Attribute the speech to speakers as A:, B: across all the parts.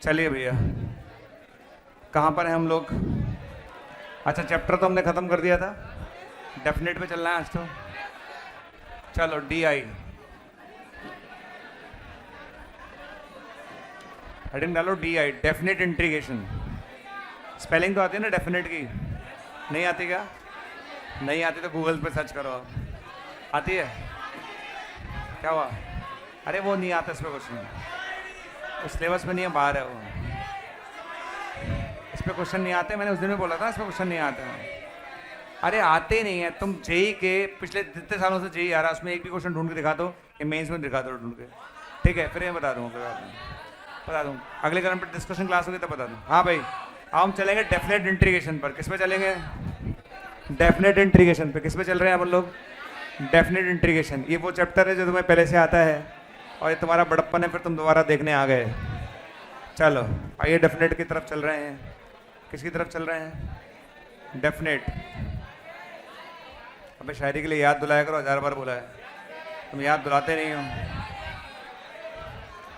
A: चलिए भैया, कहाँ पर हैं हम लोग? अच्छा, चैप्टर तो हमने ख़त्म कर दिया था। डेफिनेट पे चलना है आज तो। चलो डी आई हेडिंग डालो, D I definite integration. Spelling तो आती है ना डेफिनेट की? नहीं आती क्या? नहीं आती तो गूगल पे सर्च करो। आती है? क्या हुआ? अरे वो नहीं आता इस पर क्वेश्चन, उस सिलेबस में नहीं है, बाहर है वो। इस पर क्वेश्चन नहीं आते, मैंने उस दिन में बोला था इस पर क्वेश्चन नहीं आते हैं। अरे आते ही नहीं है। तुम जेई के पिछले जितने सालों से जेई आ रहा है उसमें एक भी क्वेश्चन ढूंढ के दिखा दो, ये मेंस में दिखा दो ढूंढ के। ठीक है, फिर मैं बता दूँगा, बता दूँ अगले क्रम पर डिस्कशन क्लास होगी तब बता दूँ। हाँ भाई, अब हम चलेंगे डेफिनेट इंटीग्रेशन पर। किस पे चलेंगे? डेफिनेट इंटीग्रेशन पे। किस पे चल रहे हैं अपन लोग? Definite integration. ये वो चैप्टर है जो तुम्हें पहले से आता है और ये तुम्हारा बड़प्पन है, फिर तुम दोबारा देखने आ गए। चलो आइए डेफिनेट की तरफ चल रहे हैं। किसकी तरफ चल रहे हैं? डेफिनेट। अबे शायरी के लिए याद दिलाया करो, 1000 बार बोला है, तुम याद दिलाते नहीं हो।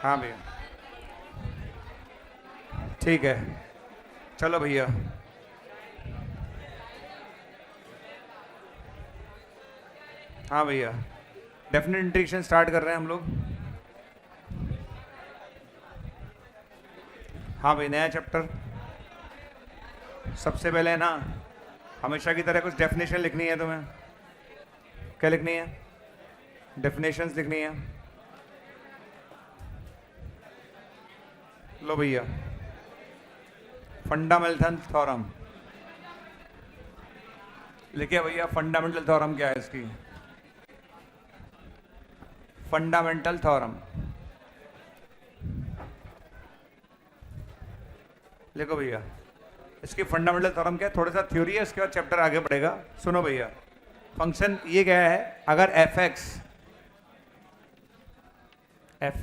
A: हाँ भैया ठीक है, चलो भैया। हाँ भैया, डेफिनेट इंटीग्रेशन स्टार्ट कर रहे हैं हम लोग। हाँ भाई, नया चैप्टर। सबसे पहले ना हमेशा की तरह कुछ डेफिनेशन लिखनी है तुम्हें। क्या लिखनी है? डेफिनेशंस लिखनी है। लो भैया, फंडामेंटल थ्योरम लिखिए भैया। फंडामेंटल थ्योरम क्या है इसकी? फंडामेंटल थ्योरम लिखो भैया। इसकी फंडामेंटल थ्योरम क्या है? थोड़ा सा थ्योरी है, उसके बाद चैप्टर आगे बढ़ेगा। सुनो भैया, फंक्शन ये क्या है? अगर एफ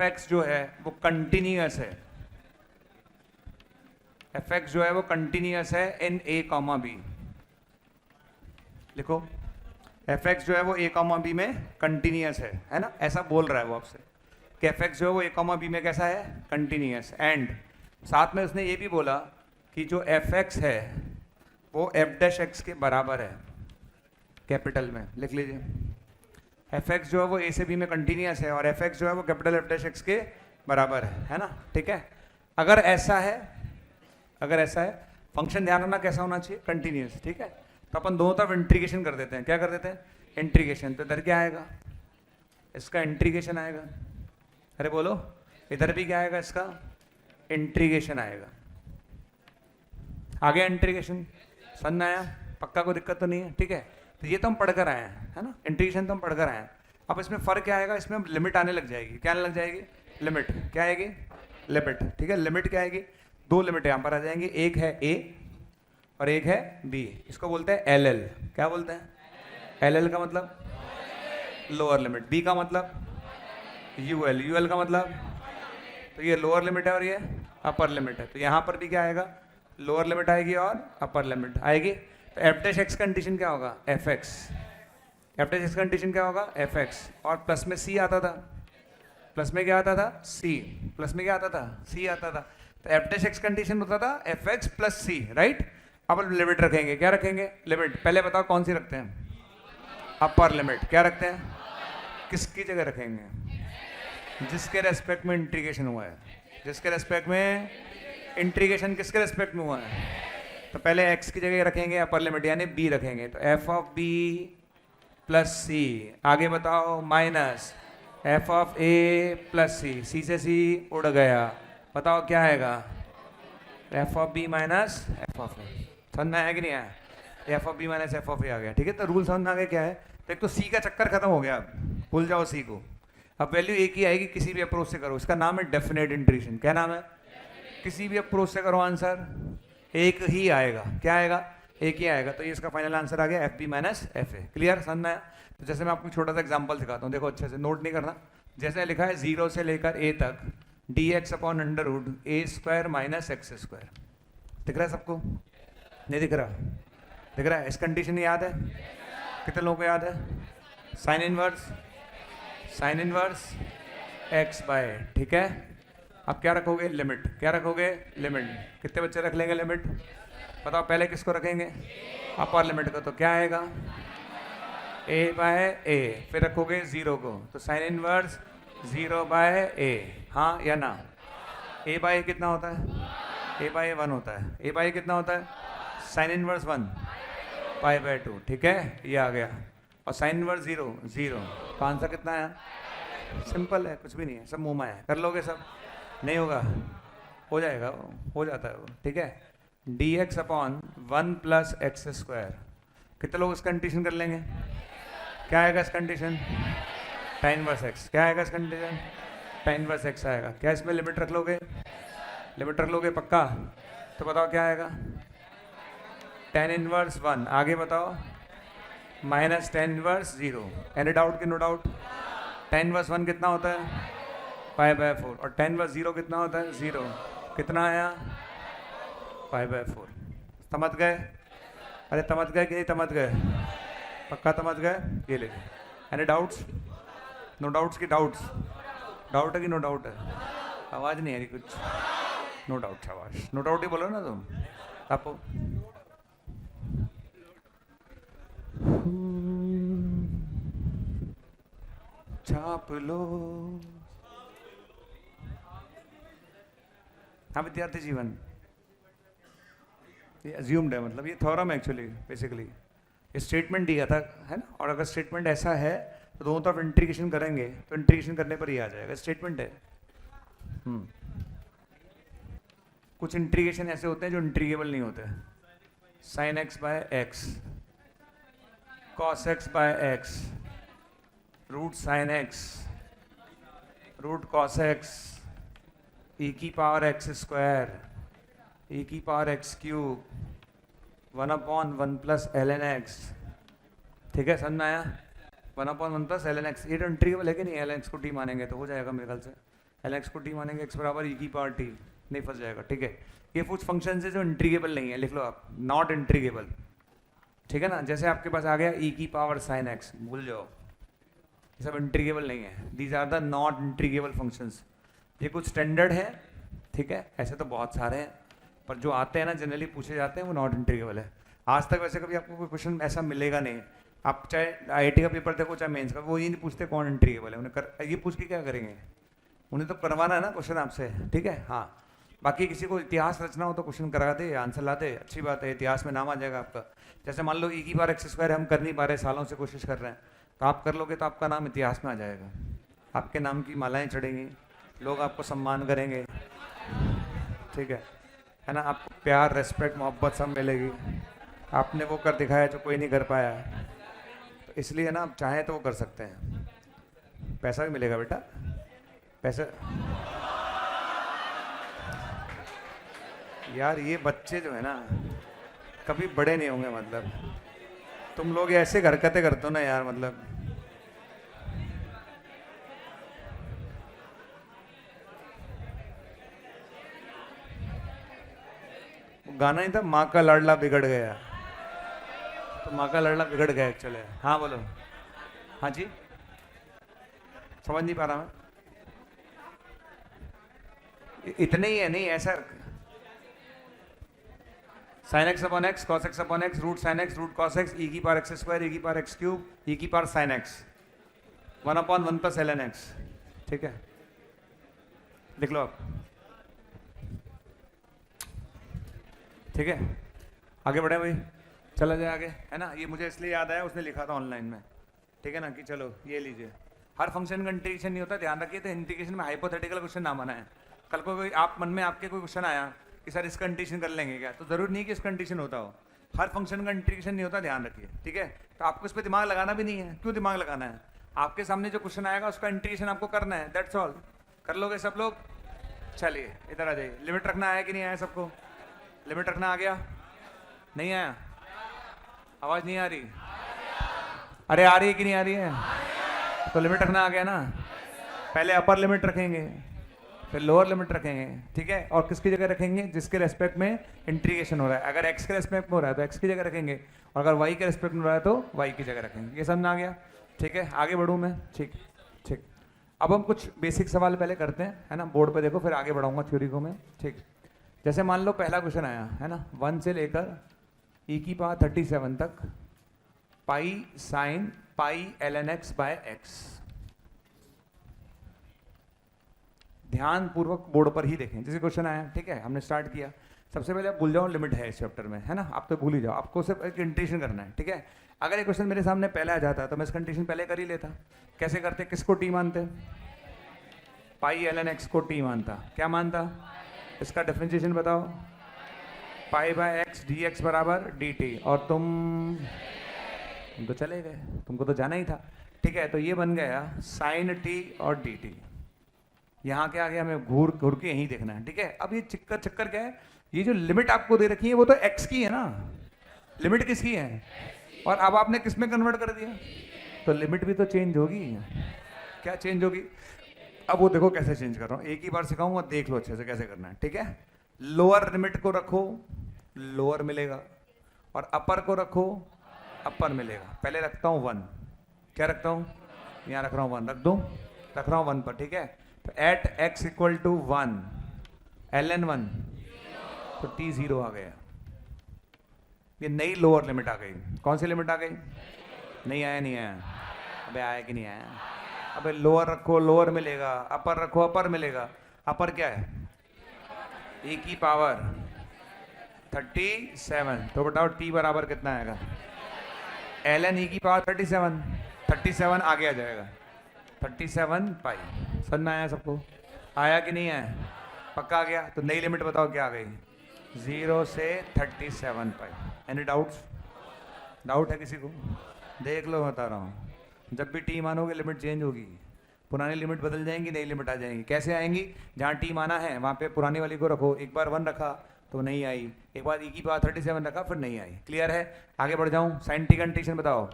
A: एक्स जो है वो कंटिन्यूअस है, एफ एक्स जो है वो कंटिन्यूअस है इन ए कॉमा बी। लिखो, एफ एक्स जो है वो ए कॉमा बी में कंटिन्यूअस है ना? ऐसा बोल रहा है वो आपसे कि एफ एक्स जो है वो ए कॉमा बी में कैसा है? कंटिन्यूअस। एंड साथ में उसने ये भी बोला कि जो एफ एक्स है वो एफ डैश एक्स के बराबर है, कैपिटल में लिख लीजिए। एफ एक्स जो है वो ए से बी में कंटिन्यूअस है और एफ एक्स जो है वो कैपिटल एफ डैश एक्स के बराबर है ना? ठीक है, अगर ऐसा है, फंक्शन ध्यान रखना कैसा होना चाहिए? कंटिन्यूअस। ठीक है, तो अपन दोनों तरफ इंटीग्रेशन कर देते हैं। क्या कर देते हैं? इंटीग्रेशन। तो इधर क्या आएगा? इसका इंटीग्रेशन आएगा। अरे बोलो, इधर भी क्या आएगा? इसका इंटीग्रेशन आएगा। आगे इंटीग्रेशन समझ आया? पक्का कोई दिक्कत तो नहीं है? ठीक है, तो ये तो हम पढ़कर आए हैं, है ना? इंटीग्रेशन तो हम पढ़कर आए हैं। अब इसमें फ़र्क क्या आएगा? इसमें लिमिट आने लग जाएगी। क्या आने लग जाएगी? लिमिट। क्या आएगी? लिमिट। ठीक है, लिमिट क्या आएगी? दो लिमिट यहाँ पर आ जाएंगी, एक है ए और एक है बी। इसको बोलते हैं एल एल। क्या बोलते हैं? एल एल का मतलब लोअर लिमिट, बी का मतलब यू एल, यू एल का मतलब, तो ये लोअर लिमिट है और ये अपर लिमिट है। तो यहाँ पर भी क्या आएगा? लोअर लिमिट आएगी और अपर लिमिट आएगी। तो एफ डैश एक्स कंडीशन क्या होगा? F x. F dash x condition क्या होगा? F x. और प्लस में सी आता था। प्लस में क्या आता था? सी। प्लस में क्या आता था? सी आता था। तो एफ डैश एक्स कंडीशन होता था एफ एक्स प्लस सी, राइट? अब लिमिट रखेंगे। क्या रखेंगे? लिमिट। पहले बताओ कौन सी रखते हैं? Upper limit. क्या रखते हैं? किसकी जगह रखेंगे? जिसके रेस्पेक्ट में इंटीग्रेशन हुआ है। जिसके रेस्पेक्ट में इंटीग्रेशन किसके रेस्पेक्ट में हुआ है? तो पहले x की जगह रखेंगे अपर लिमिट, यानी b रखेंगे। तो F of B plus C. आगे बताओ, minus F of A plus C. C से सी उड़ गया। बताओ क्या आएगा? F of B minus F of A. समझ में आया कि नहीं आया? F of B minus F of A आ गया। ठीक है, तो रूल समझ में आ गया क्या है? तो एक तो सी का चक्कर खत्म हो गया, अब भूल जाओ सी को। अब वैल्यू एक ही आएगी, किसी भी अप्रोच से करो। इसका नाम है डेफिनेट इंटीग्रेशन। क्या नाम है? किसी भी अप्रोच से करो, आंसर एक ही आएगा। क्या आएगा? एक ही आएगा। तो ये इसका फाइनल आंसर आ गया F B minus F A. Clear? समझ में आया? तो जैसे मैं आपको छोटा सा एग्जांपल दिखाता हूँ, देखो अच्छे से नोट नहीं करना। जैसे लिखा है 0 से लेकर a तक D X upon under root A square minus X square. दिख रहा है सबको? नहीं दिख रहा? दिख रहा है? इस कंडीशन याद है? कितने लोगों को याद है? साइन इनवर्स एक्स बाय, ठीक है, अब क्या रखोगे? लिमिट। क्या रखोगे? लिमिट। कितने बच्चे रख लेंगे लिमिट? बताओ पहले किसको रखेंगे? अपर लिमिट को। तो क्या आएगा? ए बाय ए। फिर रखोगे जीरो को, तो साइन इनवर्स जीरो बाय ए। हाँ या ना? ए बाय ए कितना होता है? ए बाय ए 1 होता है। ए बाय ए कितना होता है? Sine inverse 1 pi by 2। ठीक है, ये आ गया। और साइन इनवर्स 0 0। तो आंसर कितना है? सिंपल है, कुछ भी नहीं है, सब मुंह में है। कर लोगे सब? नहीं होगा? हो जाएगा, हो जाता है वो। ठीक है, D X upon 1 plus x square. कितने लोग इसका कंडीशन कर लेंगे? क्या आएगा इस कंडीशन? tan inverse x. क्या आएगा इस कंडीशन? tan इनवर्स एक्स आएगा। क्या इसमें लिमिट रख लोगे? लिमिट रख लोगे पक्का? तो बताओ क्या आएगा? tan inverse 1। आगे बताओ? Minus tan inverse 0। Any doubt कि नो डाउट? tan इनवर्स 1 कितना होता है? Pi by 4। और tan इनवर्स 0 कितना होता है? 0। कितना आया? Pi by 4। समझ गए? अरे समझ गए कि नहीं समझ गए? पक्का समझ गए? ये ले। Any doubts? नो डाउट्स की डाउट्स? डाउट है कि नो डाउट है? आवाज़ नहीं आ रही कुछ। नो डाउट आवाज़। नो डाउट ही बोलो ना तुम। आपको छाप लो। हाँ, विद्यार्थी जीवन ये अज्यूम्ड है, मतलब ये थ्योरम है एक्चुअली। बेसिकली ये स्टेटमेंट दिया था, है ना? और अगर स्टेटमेंट ऐसा है तो दोनों तरफ इंटीग्रेशन करेंगे, तो इंटीग्रेशन करने पर ही आ जाएगा। स्टेटमेंट है। कुछ इंटीग्रेशन ऐसे होते हैं जो इंटीग्रेबल नहीं होते। Sine x by x, cos x by x, root sine x, root cos x, e की पावर एक्स स्क्वायर, e की power x cube, 1/1 plus L N x. ठीक है, समझ में आया? 1/1 प्लस एल एन एक्स। ये तो इंटीग्रेबल है कि नहीं? एल एक्स को टी मानेंगे तो हो जाएगा मेरे ख्याल से। एल एक्स को टी मानेंगे, एक्स बराबर ई की पावर टी, नहीं फंस जाएगा। ठीक है, ये कुछ फंक्शन है जो इंटीग्रेबल नहीं है, लिख लो आप, नॉट इंटीग्रेबल। ठीक है ना? जैसे आपके पास आ गया ई की पावर साइन एक्स, भूल जाओ, ये सब इंटीग्रेबल नहीं है। These are the not integrable functions. ये कुछ स्टैंडर्ड है, ठीक है? ऐसे तो बहुत सारे हैं, पर जो आते हैं ना जनरली पूछे जाते हैं वो नॉट इंटीग्रेबल है। आज तक वैसे कभी आपको कोई क्वेश्चन ऐसा मिलेगा नहीं। आप चाहे आईआईटी का पेपर देखो चाहे मेंस का, वो ये नहीं पूछते कौन इंटीग्रेबल है। उन्हें ये पूछ के क्या करेंगे? उन्हें तो करवाना है ना क्वेश्चन आपसे। ठीक है, हाँ। बाकी किसी को इतिहास रचना हो तो क्वेश्चन करा दे, आंसर ला दे, अच्छी बात है, इतिहास में नाम आ जाएगा आपका। जैसे मान लो ई की पावर एक्स स्क्वायर हम कर नहीं पा रहे, सालों से कोशिश कर रहे हैं, तो आप कर लोगे तो आपका नाम इतिहास में आ जाएगा। आपके नाम की मालाएं चढ़ेंगी, लोग आपको सम्मान करेंगे। ठीक है ना? आपको प्यार, रेस्पेक्ट, मोहब्बत सब मिलेगी। आपने वो कर दिखाया जो कोई नहीं कर पाया, तो इसलिए ना आप चाहें तो वो कर सकते हैं। पैसा भी मिलेगा बेटा, पैसा। यार ये बच्चे जो है ना कभी बड़े नहीं होंगे, मतलब तुम लोग ऐसे हरकतें करते हो ना यार, मतलब गाना ही था, माँ का लाडला बिगड़ गया। तो माँ का लाडला बिगड़ गया एक्चुअली। हाँ बोलो। हाँ जी, समझ नहीं पा रहा मैं। इतने ही है, नहीं ऐसा। Sine X upon X, cos X upon X, root sine x, root cos X, E की पावर एक्स स्क्वायर, ई की पावर एक्स क्यूब, ई की power sine x, 1/1 plus L N x. ठीक है, लिख लो आप। ठीक है, आगे बढ़े भाई, चला जाए आगे, है ना? ये मुझे इसलिए याद आया, उसने लिखा था ऑनलाइन में। ठीक है ना? कि चलो ये लीजिए, हर फंक्शन का इंटीग्रेशन नहीं होता, ध्यान रखिए। तो इंटीग्रेशन में हाइपोथेटिकल क्वेश्चन ना बनाए। कल को कोई आप मन में आपके कोई क्वेश्चन आया कि सर इसका इंटीग्रेशन कर लेंगे क्या, तो जरूर नहीं कि इसका इंटीग्रेशन होता हो। हर फंक्शन का इंटीग्रेशन नहीं होता, ध्यान रखिए। ठीक है, तो आपको इस पर दिमाग लगाना भी नहीं है। क्यों दिमाग लगाना है? आपके सामने जो क्वेश्चन आएगा उसका इंटीग्रेशन आपको करना है, दैट्स ऑल। कर लोगे सब लोग? चलिए इधर आ जाइए। लिमिट रखना आया कि नहीं आया सबको? लिमिट रखना आ गया? नहीं आया? आवाज नहीं आ रही? अरे आ रही है कि नहीं आ रही है? तो लिमिट रखना आ गया ना। पहले अपर लिमिट रखेंगे, फिर लोअर लिमिट रखेंगे। ठीक है, और किसकी जगह रखेंगे? जिसके रेस्पेक्ट में इंटीग्रेशन हो रहा है। अगर एक्स के रेस्पेक्ट में हो रहा है तो एक्स की जगह रखेंगे, और अगर वाई के रेस्पेक्ट में हो रहा है तो वाई की जगह रखेंगे। ये समझ आ गया? ठीक है, आगे बढ़ूँ मैं? ठीक ठीक। अब हम कुछ बेसिक सवाल पहले करते हैं, है ना। बोर्ड पे देखो, फिर आगे बढ़ाऊंगा थ्योरी को मैं, ठीक। जैसे मान लो पहला क्वेश्चन आया, है ना, 1 से लेकर e⁻37 तक pi sine pi ln x by x। ध्यान पूर्वक बोर्ड पर ही देखें। जैसे क्वेश्चन आया, ठीक है, हमने स्टार्ट किया। सबसे पहले आप भूल जाओ लिमिट है इस चैप्टर में, है ना, आप तो भूल ही जाओ, आपको सिर्फ एक इंटीग्रेशन करना है, ठीक है। अगर ये क्वेश्चन मेरे सामने पहले आ जाता तो मैं इसका इंटीग्रेशन पहले कर ही लेता। कैसे करते, किसको टी मानते, पाई ln x को टी मानता। क्या मानता, इसका डिफरेंशिएशन बताओ, पाई बाय x dx बराबर dt। और तुम तो चले गए, तुमको तो जाना ही था, ठीक है। तो ये बन गया साइन टी और dt। यहाँ क्या आ गया, हमें घूर घूर के यहीं देखना है, ठीक है। अब ये चक्कर क्या है, ये जो लिमिट आपको दे रखी है वो तो x की है ना, लिमिट किसकी है, और अब आपने किस में कन्वर्ट कर दिया, तो लिमिट भी तो चेंज होगी। क्या चेंज होगी, अब वो देखो कैसे चेंज कर रहा हूँ, एक ही बार सिखाऊंगा, देख लो अच्छे से कैसे करना है, ठीक है। लोअर लिमिट को रखो, लोअर मिलेगा, और अपर को रखो, अपर मिलेगा। पहले रखता हूँ 1, क्या रखता हूँ, यहाँ रख रहा हूँ 1, रख दूँ, रख रहा हूँ 1 पर, ठीक है। तो at x equal to 1 ln 1, तो t 0 आ गया। ये नई लोअर लिमिट आ गई। कौन सी लिमिट आ गई, नहीं आया, नहीं आया, अबे आया कि नहीं आया, अबे लोअर रखो लोअर मिलेगा, अपर रखो अपर मिलेगा। अपर क्या है, e की पावर 37, तो बताओ t बराबर कितना आएगा, ln e की पावर 37 आगे आ जाएगा, 37 पाई। समझ में आया सबको, आया कि नहीं आया, पक्का आ गया। तो नई लिमिट बताओ क्या आ गई, 0 से 37 पाई। एनी डाउट्स, डाउट है किसी को, देख लो, बता रहा हूँ। जब भी टी मानोगे लिमिट चेंज होगी, पुरानी लिमिट बदल जाएंगी, नई लिमिट आ जाएंगी। कैसे आएंगी, जहाँ टी माना है वहाँ पे पुरानी वाली को रखो, एक बार 1 रखा तो नहीं आई, एक बार e की पावर 37 रखा फिर नहीं आई। क्लियर है, आगे बढ़ जाऊँ। साइन टी कंडीशन बताओ,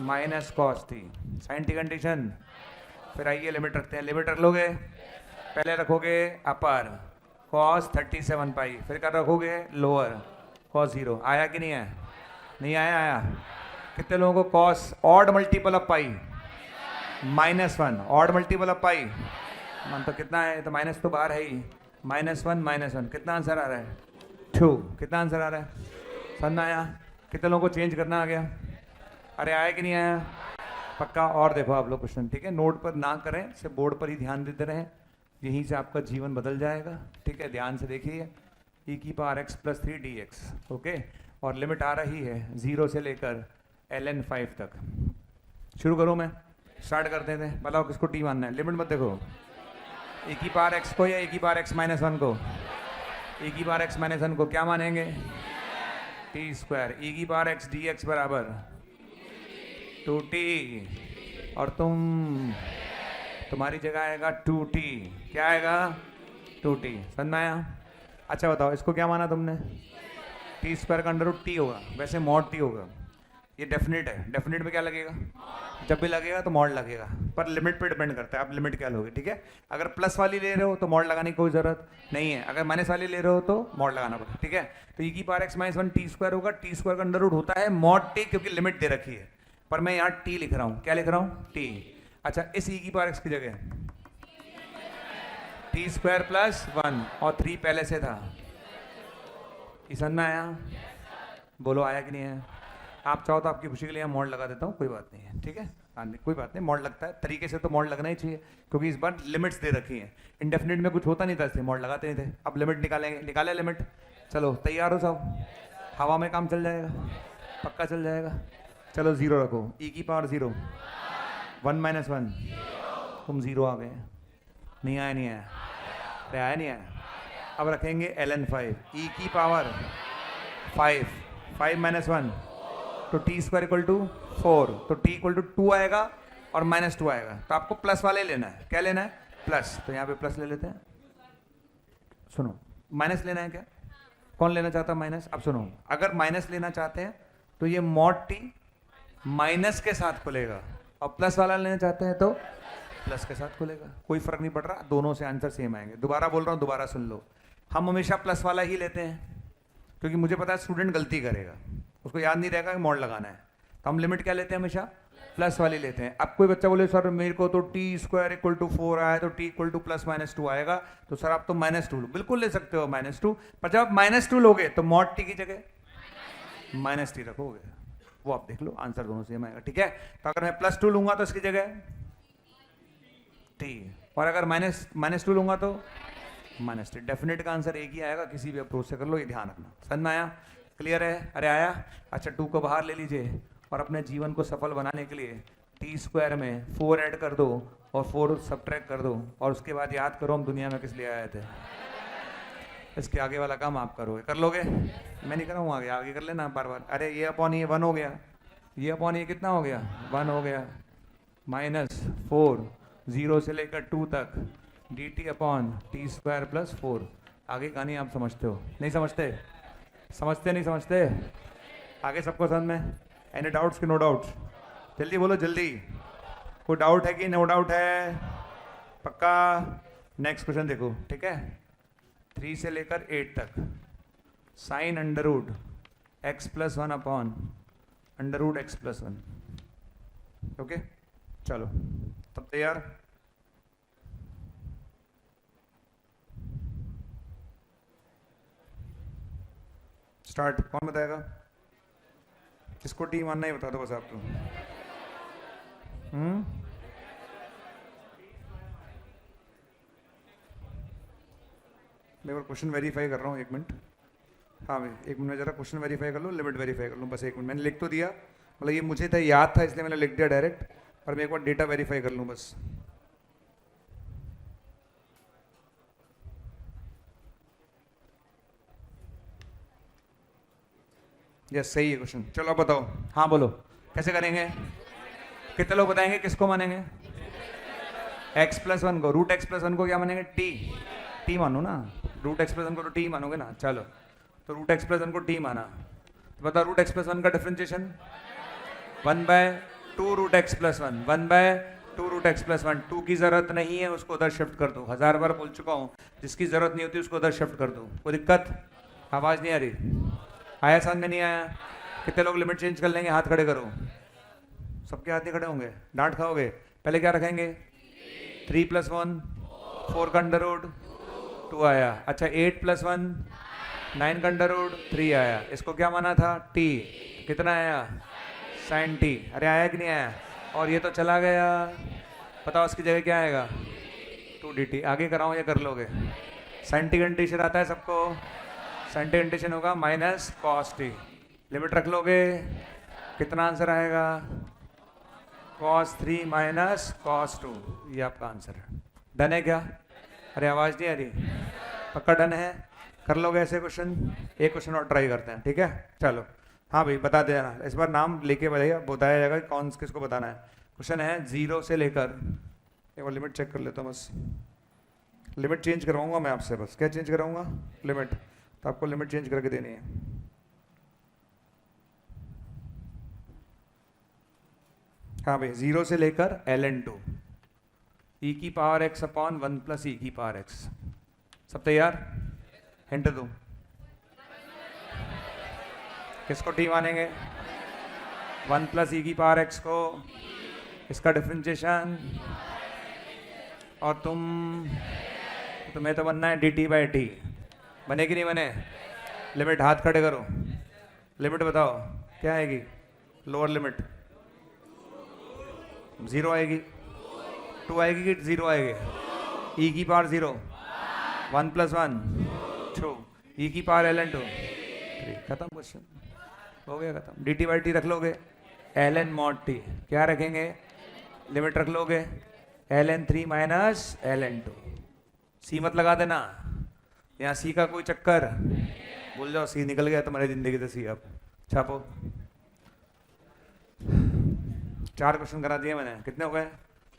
A: minus cos t, sine t condition. फिर आइए लिमिट रखते हैं, लिमिट रख लोगे, पहले रखोगे अपर कॉस 37 पाई, फिर कर रखोगे लोअर कॉस 0। आया कि नहीं आया, नहीं आया, आया। कितने लोगों को cos odd multiple of pi -1, odd multiple of pi मान तो कितना है, तो माइनस तो बाहर है ही, -1 कितना आंसर आ रहा है, 2। कितना आंसर आ रहा है, समझ आया। कितने लोगों को चेंज करना आ गया, अरे आया कि नहीं आया, पक्का। और देखो आप लोग क्वेश्चन, ठीक है, नोट पर ना करें, सिर्फ बोर्ड पर ही ध्यान देते रहें, यहीं से आपका जीवन बदल जाएगा, ठीक है। ध्यान से देखिए, e की पावर x + 3 dx, ओके। और लिमिट आ रही है 0 से लेकर ln 5 तक। शुरू करूँ मैं, स्टार्ट करते थे। बताओ किसको t मानना है, लिमिट मत देखो, e की पावर x को या e की पावर x - 1 को, e की पावर x - 1 को क्या मानेंगे, t²। e की पावर x dx बराबर 2t, और तुम्हारी जगह आएगा 2t, क्या आएगा, 2t। समझ में आया। अच्छा बताओ, इसको क्या माना तुमने, t² का √t होगा, वैसे मॉड t होगा। ये डेफिनेट है, डेफिनेट में क्या लगेगा, जब भी लगेगा तो मॉड लगेगा, पर लिमिट पे डिपेंड करता है आप लिमिट क्या लोगे, ठीक है। अगर प्लस वाली ले रहे हो तो मॉड लगाने की कोई ज़रूरत नहीं है, अगर माइनस वाली ले रहे हो तो मॉड लगाना पड़ेगा, ठीक है। तो e की पावर x - 1 t² होगा, t² का अंडर होता है मॉड t, क्योंकि लिमिट दे रखी है, पर मैं यहाँ t लिख रहा हूँ, क्या लिख रहा हूँ, t। अच्छा, इस e की पावर x की जगह t² + 1 और 3 पहले से था, समझ में आया, बोलो आया कि नहीं आया। आप चाहो तो आपकी खुशी के लिए मॉड लगा देता हूँ, कोई बात नहीं है, ठीक है। हाँ, कोई बात नहीं, मॉड लगता है तरीके से, तो मॉड लगना ही चाहिए, क्योंकि इस बार लिमिट्स दे रखी हैं। इंडेफिनिट में कुछ होता नहीं था, इसलिए मॉड लगाते नहीं थे। अब लिमिट निकालेंगे, निकाले लिमिट, चलो तैयार हो सब, हवा में काम चल जाएगा, पक्का चल जाएगा। चलो 0 रखो, e की पावर 0, 1 - 1, तुम 0 आ गए, नहीं आया, नहीं आया, अरे आया नहीं आया। अब रखेंगे ln 5, e की पावर 5, 5 - 1, तो t² = 4, तो t = 2 आएगा और -2 आएगा, तो आपको प्लस वाले लेना है। क्या लेना है, प्लस, तो यहाँ पे प्लस ले लेते हैं। सुनो, माइनस लेना है क्या, कौन लेना चाहता है माइनस। अब सुनो, अगर माइनस लेना चाहते हैं तो ये मॉड t माइनस के साथ खुलेगा, और प्लस वाला लेना चाहते हैं तो प्लस के साथ खुलेगा, कोई फर्क नहीं पड़ रहा, दोनों से आंसर सेम आएंगे। दोबारा बोल रहा हूँ, दोबारा सुन लो, हम हमेशा प्लस वाला ही लेते हैं, क्योंकि मुझे पता है स्टूडेंट गलती करेगा, उसको याद नहीं रहेगा कि मॉड लगाना है, तो हम लिमिट क्या लेते हैं हमेशा प्लस वाली लेते हैं। अब कोई बच्चा बोले सर मेरे को तो टी स्क्वायर इक्वल टू 4 आया तो T equal two plus minus 2 आएगा, तो सर आप तो -2 लो, बिल्कुल ले सकते हो -2, पर जब आप -2 लोगे तो मॉड टी की जगह -t रखोगे, वो आप देख लो आंसर दोनों सेम आएगा, ठीक है। तो अगर मैं +2 लूंगा तो इसकी जगह t, और अगर -2 लूंगा तो -t। डेफिनेट का आंसर एक ही आएगा, किसी भी अप्रोच से कर लो, ये ध्यान रखना। समझ में आया? क्लियर है? अरे आया? अच्छा 2 को बाहर ले लीजिए और अपने जीवन को सफल बनाने के लिए टी स्क्वायर में 4 ऐड कर दो और 4 सब्ट्रैक्ट कर दो, और उसके बाद याद करो हम दुनिया में किस लिए आए थे। इसके आगे वाला काम आप करोगे, कर लोगे? मैं नहीं कराऊँ, आगे आगे कर लेना बार बार। अरे ये अपॉन ये 1 हो गया, ये अपॉन ये कितना हो गया 1 हो गया, -4 0 से लेकर 2 तक dt upon T square plus 4। आगे कहानी आप समझते हो नहीं समझते? समझते नहीं समझते? आगे सबको समझ में? एनी डाउट्स कि नो डाउट्स? जल्दी बोलो जल्दी, कोई डाउट है कि नो डाउट है? पक्का? नेक्स्ट क्वेश्चन देखो, ठीक है। 3 से लेकर 8 तक sine under root x plus 1 upon under root x plus 1। Okay चलो तब तैयार? स्टार्ट। कौन बताएगा? किसको टी मानना ही बता दो बस आप तो। मैं और क्वेश्चन वेरीफाई कर रहा हूँ, 1 मिनट। हाँ भाई 1 मिनट में जरा क्वेश्चन वेरीफाई कर लो, लिमिट वेरीफाई कर लो, बस 1 मिनट। मैंने लिख तो दिया, मतलब ये मुझे था याद था इसलिए मैंने लिख दिया डायरेक्ट, पर मैं एक बार डेटा वेरीफाई कर लूँ बस। यस सही है क्वेश्चन। चलो अब बताओ, हाँ बोलो कैसे करेंगे? कितने लोग बताएंगे किसको मानेंगे? x प्लस 1 को, रूट एक्स प्लस 1 को क्या मानेंगे? t मानो ना, रूट एक्स प्लस 1 को तो t मानोगे ना। चलो तो रूट एक्स प्लस 1 को t माना, तो बताओ रूट एक्स प्लस 1 का differentiation 1/2 root x plus 1, 1/2 root x plus 1। 2 की जरूरत नहीं है उसको उधर शिफ्ट कर दो, 1000 बार बोल चुका हूँ, जिसकी जरूरत नहीं होती उसको उधर शिफ्ट कर दो। कोई दिक्कत? आवाज नहीं आ रही? आया समझ में नहीं आया? कितने लोग लिमिट चेंज कर लेंगे? हाथ खड़े करो। सबके हाथ नहीं खड़े होंगे, डांट खाओगे। पहले क्या रखेंगे? 3 + 1 4 का अंडर रूट 2 आया। अच्छा 8 + 1 9 का अंडर रूट 3 आया। इसको क्या माना था? t। कितना आया? sin t। अरे आया कि नहीं आया? और ये तो चला गया, बताओ इसकी जगह क्या आएगा? 2 dt। आगे कराऊँ या कर लोगे? sin t कंडीशन आता है सबको? sin t कंडीशन होगा -cos t। लिमिट रख लोगे, कितना आंसर आएगा? cos 3 - cos 2। ये आपका आंसर है। डन है क्या? अरे आवाज नहीं आ रही? पक्का डन है? कर लोगे ऐसे क्वेश्चन? एक क्वेश्चन और ट्राई करते हैं, ठीक है? चलो हाँ भाई बता देना, इस बार नाम लेके बताइए, बताया जाएगा कौन किसको बताना है। क्वेश्चन है 0 से लेकर, एक बार लिमिट चेक कर लेता हूँ बस। लिमिट चेंज करवाऊंगा मैं आपसे, बस क्या चेंज कराऊंगा? लिमिट। तो आपको लिमिट चेंज करके देनी है। हाँ भाई 0 से लेकर ln2 e की पावर x अपॉन 1 + e की पावर x। सब तैयार? हिंट दो, किसको t मानेंगे? 1 + e की पावर x को, इसका डिफरेंशिएशन, और तुम्हें तो बनना है dt/t। बने कि नहीं बने? लिमिट हाथ खड़े करो, लिमिट बताओ क्या आएगी? लोअर लिमिट 0 आएगी, 2 आएगी कि 0 आएगी? e की पावर 0, 1 + 1 2, e की पावर ln2 3। खत्म क्वेश्चन, हो गया खत्म। dt/t रख लोगे, ln mod t क्या रखेंगे? लिमिट रख लोगे ln3 - ln2। c मत लगा देना, यहाँ c का कोई चक्कर, भूल जाओ, c निकल गया तुम्हारी जिंदगी से। c अब छापो। 4 क्वेश्चन करा दिए मैंने, कितने हो गए?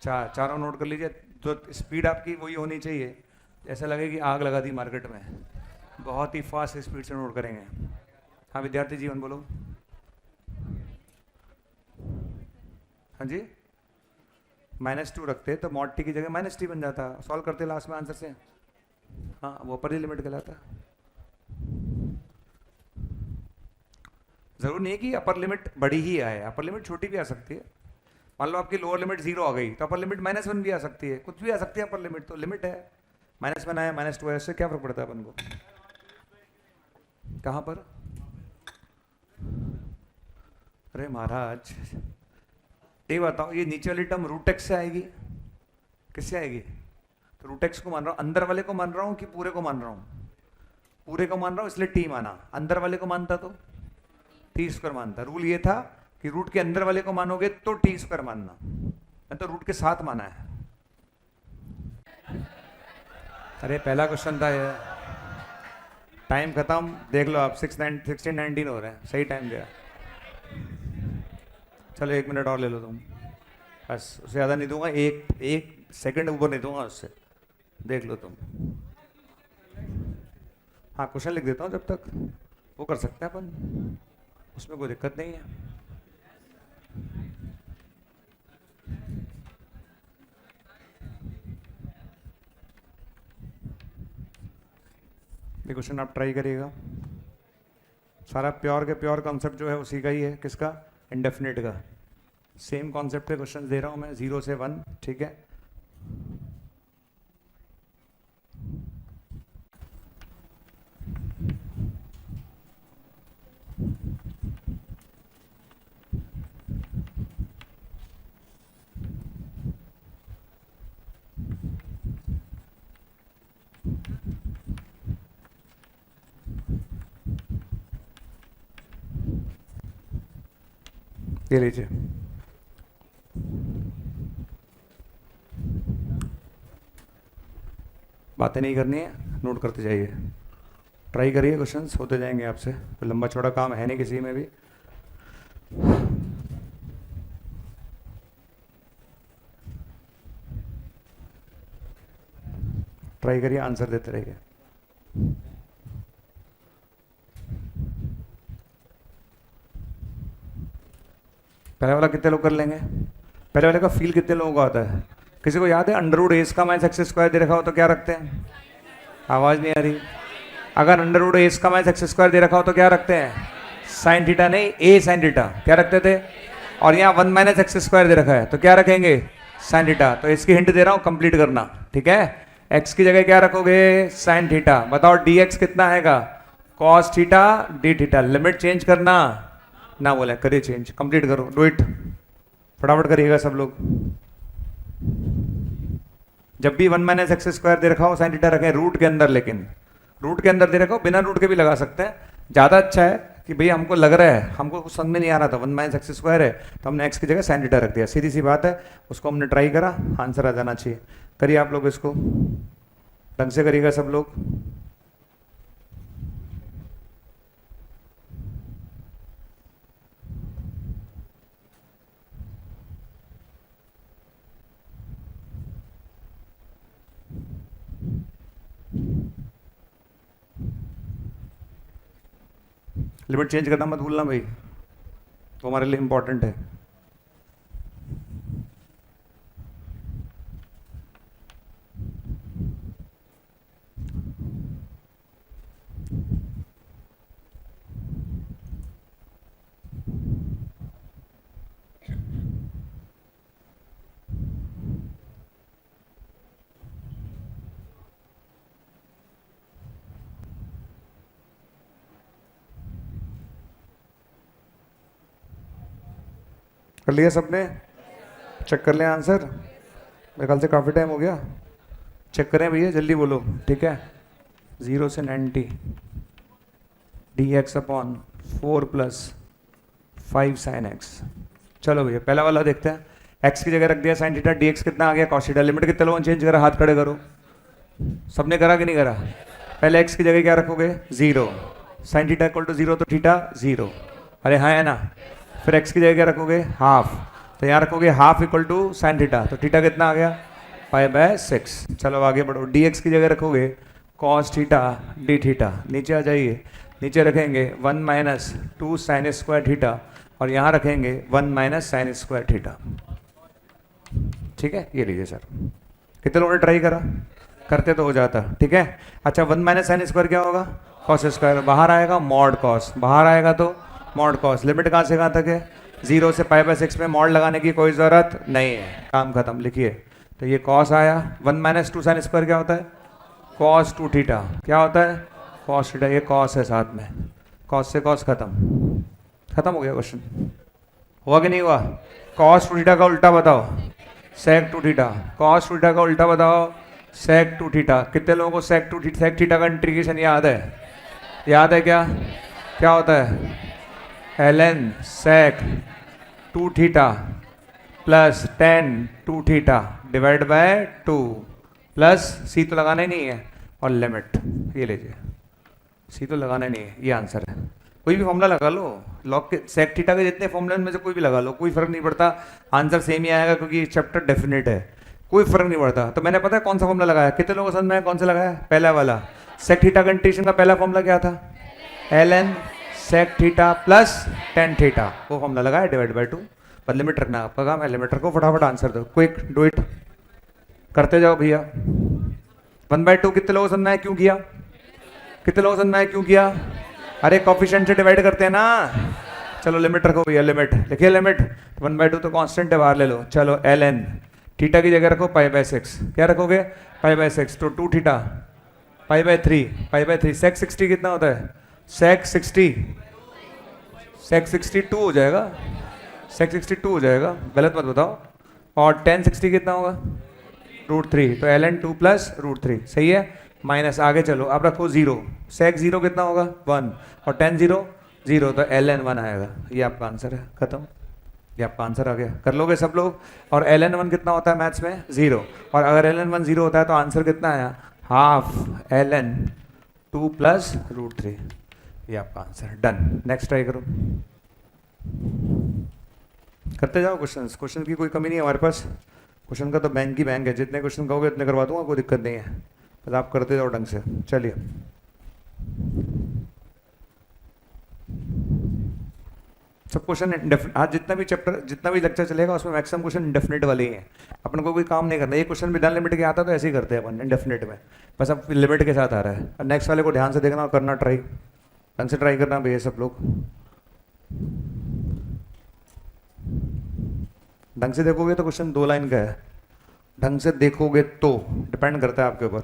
A: 4। चारों नोट कर लीजिए। तो स्पीड आपकी वही होनी चाहिए, ऐसा लगे कि आग लगा दी मार्केट में, बहुत ही फास्ट स्पीड से नोट करेंगे। हाँ विद्यार्थी जीवन बोलो। हाँ जी -2 रखते तो मॉड टी की जगह -t बन जाता, सॉल्व करते लास्ट में आंसर से। हाँ वो अपर लिमिट कहलाता। जरूर नहीं है कि अपर लिमिट बड़ी ही आए, अपर लिमिट छोटी भी आ सकती है। मान लो आपकी लोअर लिमिट 0 आ गई तो अपर लिमिट -1 भी आ सकती है, कुछ भी आ सकती है अपर लिमिट, तो लिमिट है। -1 आया, -2 है, इससे क्या फर्क पड़ता है अपन को? कहाँ पर? अरे महाराज ये बताओ, ये नीचे वाली टर्म रूट एक्स से आएगी, किससे आएगी? तो रूट एक्स को मान रहा हूँ, अंदर वाले को मान रहा हूँ कि पूरे को मान रहा हूँ? पूरे को मान रहा हूँ इसलिए टी माना, अंदर वाले को मानता तो टी स्क्वायर मानता। रूल ये था कि रूट के अंदर वाले को मानोगे तो टी स्क्वायर मानना, मैं तो रूट के साथ माना है। अरे पहला क्वेश्चन था ये, टाइम खत्म, देख लो आप 16:19 हो रहे हैं, सही टाइम दिया। चलो 1 मिनट और ले लो तुम, बस उससे ज़्यादा नहीं दूंगा, एक सेकंड ऊपर नहीं दूंगा उससे, देख लो तुम। हाँ क्वेश्चन लिख देता हूँ जब तक, वो कर सकते हैं अपन, उसमें कोई दिक्कत नहीं है। ये क्वेश्चन आप ट्राई करिएगा, सारा प्योर के प्योर कॉन्सेप्ट जो है उसी का ही है, किसका? इंडेफिनिट का। सेम कॉन्सेप्ट के क्वेश्चन दे रहा हूँ मैं, 0 से 1, ठीक है। ये लीजिए, बातें नहीं करनी है, नोट करते जाइए, ट्राई करिए, क्वेश्चंस होते जाएंगे आपसे, तो लंबा चौड़ा काम है नहीं किसी में भी। ट्राई करिए, आंसर देते रहिए। पहले वाला कितने लोग कर लेंगे? पहले वाले का फील कितने लोगों को आता है? किसी को याद है अंडर रूट ए का माइनस एक्स स्क्वायर दे रखा हो तो क्या रखते हैं? आवाज नहीं आ रही। अगर अंडर रूट ए का माइनस एक्स स्क्वायर दे रखा हो तो क्या रखते हैं? साइन थीटा नहीं, ए साइन थीटा, क्या रखते थे? और यहाँ 1 माइनस एक्स स्क्वायर दे रखा है तो क्या रखेंगे? Sign theta. तो इसकी हिंट दे रहा हूँ, कंप्लीट करना, ठीक है। एक्स की जगह क्या रखोगे? Sine theta. बताओ डी एक्स कितना आएगा? Cos theta D theta. Limit change करना ना बोले, करिए चेंज, कंप्लीट करो, डू इट, फटाफट करिएगा सब लोग। जब भी 1 माइनस एक्स स्क्वायर दे रखा हो साइन थीटा रखें रूट के अंदर, लेकिन रूट के अंदर दे रखा हो, बिना रूट के भी लगा सकते हैं, ज़्यादा अच्छा है कि भैया हमको लग रहा है, हमको कुछ समझ में नहीं आ रहा था 1 माइनस एक्स स्क्वायर है तो हमने एक्स की जगह साइन थीटा रख दिया, सीधी सी बात है। उसको हमने ट्राई करा, आंसर आ जाना चाहिए। करिए आप लोग इसको, ढंग से करिएगा सब लोग। लिमिट चेंज करना मत भूलना भाई, तो हमारे लिए इंपॉर्टेंट है। कर लिया सबने? चेक कर लें आंसर, मेरे ख्याल से काफ़ी टाइम हो गया। चेक करें भैया, जल्दी बोलो, ठीक है। 0 से 90 D X upon 4 plus 5 sine x. चलो भैया पहला वाला देखते हैं। एक्स की जगह रख दिया साइन थीटा, डी एक्स कितना आ गया? Cos theta. लिमिट कितने लोगों ने चेंज करा? हाथ खड़े करो। सबने करा कि नहीं करा? पहले एक्स की जगह क्या रखोगे? 0। साइन थीटा इक्वल टू 0 तो थीटा 0, अरे हाँ है ना। फिर एक्स की जगह क्या रखोगे? हाफ, तो यहाँ रखोगे half equal to sine theta, तो थीटा कितना आ गया? π/6। चलो आगे बढ़ो, डी एक्स की जगह रखोगे कॉस थीटा डी थीटा। नीचे आ जाइए, नीचे रखेंगे 1 माइनस 2 साइन स्क्वायर थीटा, और यहाँ रखेंगे 1 माइनस साइन स्क्वायर थीटा, ठीक है। ये लीजिए सर, कितने लोगों ने ट्राई करा? करते तो हो जाता, ठीक है। अच्छा 1 माइनस साइन स्क्वायर क्या होगा? Cos square. बाहर आएगा मॉड कॉस, बाहर आएगा तो मॉड कॉस। लिमिट कहाँ से कहाँ तक है? जीरो से पाई बाय सिक्स में मॉड लगाने की कोई ज़रूरत नहीं है, काम खत्म। लिखिए, तो ये कॉस आया, 1 माइनस 2 साइन स्क्वायर क्या होता है? Cos 2 theta. क्या होता है? Cos theta. ये कॉस है साथ में, कॉस से कॉस खत्म, खत्म हो गया क्वेश्चन। हुआ कि नहीं हुआ? कॉस 2 थीटा का उल्टा बताओ, सेक 2 थीटा। कॉस 2 थीटा का उल्टा बताओ, सेक 2 थीटा। कितने लोगों को सेक थीटा का इंटीग्रेशन याद है? याद है क्या? क्या होता है? ln sec 2 theta plus tan 2 theta divide by 2 plus C तो लगाना ही नहीं है और लिमिट। ये लीजिए, सी तो लगाना ही नहीं है, ये आंसर है। कोई भी फॉर्मूला लगा लो, लॉग के सेक थीटा के जितने फॉर्मूले में से कोई भी लगा लो, कोई फर्क नहीं पड़ता, आंसर सेम ही आएगा क्योंकि चैप्टर डेफिनेट है, कोई फर्क नहीं पड़ता। तो मैंने पता है कौन सा फॉर्मूला लगाया, कितने लोगों को समझ में कौन सा लगाया? पहला वाला। सेक थीटा का इंटीग्रेशन का पहला फॉर्मूला क्या था? ln sec theta plus tan theta, वो फॉर्मूला लगाया डिवाइड बाय 2। पर लिमिट रखना आपका काम है, लिमिट रखो, फटाफट आंसर दो, क्विक डू इट, करते जाओ भैया। 1/2 कितने लोगों को समझना है क्यों किया? कितने लोगों को समझना है क्यों किया? अरे कॉफिशिएंट से डिवाइड करते हैं ना। चलो लिमिट रखो भैया, लिमिट लिखिए, लिमिट 1/2 तो कांस्टेंट है, बाहर ले लो। चलो ln थीटा की जगह रखो पाई बाय 6, क्या रखोगे? पाई बाय 6, तो 2 theta pi by 3, pi by 3। सेक 60 कितना होता है? सेक 60, सेक 62 हो जाएगा, सेक 62 हो जाएगा, गलत मत बताओ। और tan 60 कितना होगा? √3, तो ln 2 प्लस √3, सही है। माइनस आगे चलो, अब रखो 0, सेक 0 कितना होगा? 1, और tan 0 0, तो ln 1 आएगा। ये आपका आंसर है, खत्म, ये आपका आंसर आ गया। कर लोगे सब लोग? और ln 1 कितना होता है मैथ्स में? 0, और अगर ln 1 0 होता है तो आंसर कितना आया? हाफ ln 2 प्लस √3, ये आपका आंसर। डन, नेक्स्ट ट्राई करो, करते जाओ क्वेश्चन। क्वेश्चन की कोई कमी नहीं है हमारे पास, क्वेश्चन का तो बैंक ही बैंक है, जितने क्वेश्चन कहोगे उतने करवा दूंगा, कोई दिक्कत नहीं है, बस आप करते जाओ ढंग से। चलिए, सब क्वेश्चन आज जितना भी चैप्टर, जितना भी लेक्चर चलेगा उसमें मैक्सिमम क्वेश्चन इंडेफिनिट वाले ही हैं। अपन को कोई काम नहीं करना, ये क्वेश्चन विदाउट लिमिट के आता तो ऐसे ही करते हैं अपन इंडेफिनिट में, बस अब लिमिट के साथ आ रहा है। और नेक्स्ट वाले को ध्यान से देखना और करना, ट्राई ढंग से ट्राई करना भैया सब लोग, ढंग से देखोगे तो क्वेश्चन 2 लाइन का है, ढंग से देखोगे तो डिपेंड करता है आपके ऊपर।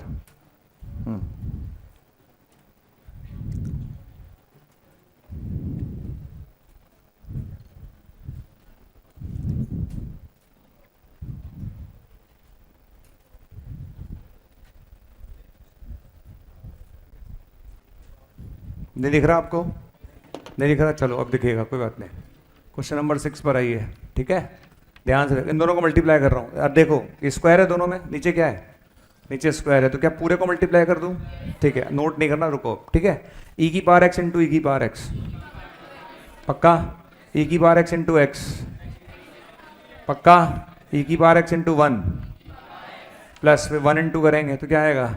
A: नहीं दिख रहा आपको? नहीं दिख रहा, चलो अब दिखेगा, कोई बात नहीं। क्वेश्चन नंबर 6 पर आइए, ठीक है, ध्यान से। इन दोनों को मल्टीप्लाई कर रहा हूँ, अब देखो ये स्क्वायर है दोनों में, नीचे क्या है? नीचे स्क्वायर है, तो क्या पूरे को मल्टीप्लाई कर दूँ? ठीक है, नोट नहीं करना, रुको, ठीक है। e की पावर x इंटू ई की पावर x, पक्का? e की पावर x इंटू एक्स, पक्का? e की power x into 1 plus 1 into करेंगे तो क्या आएगा?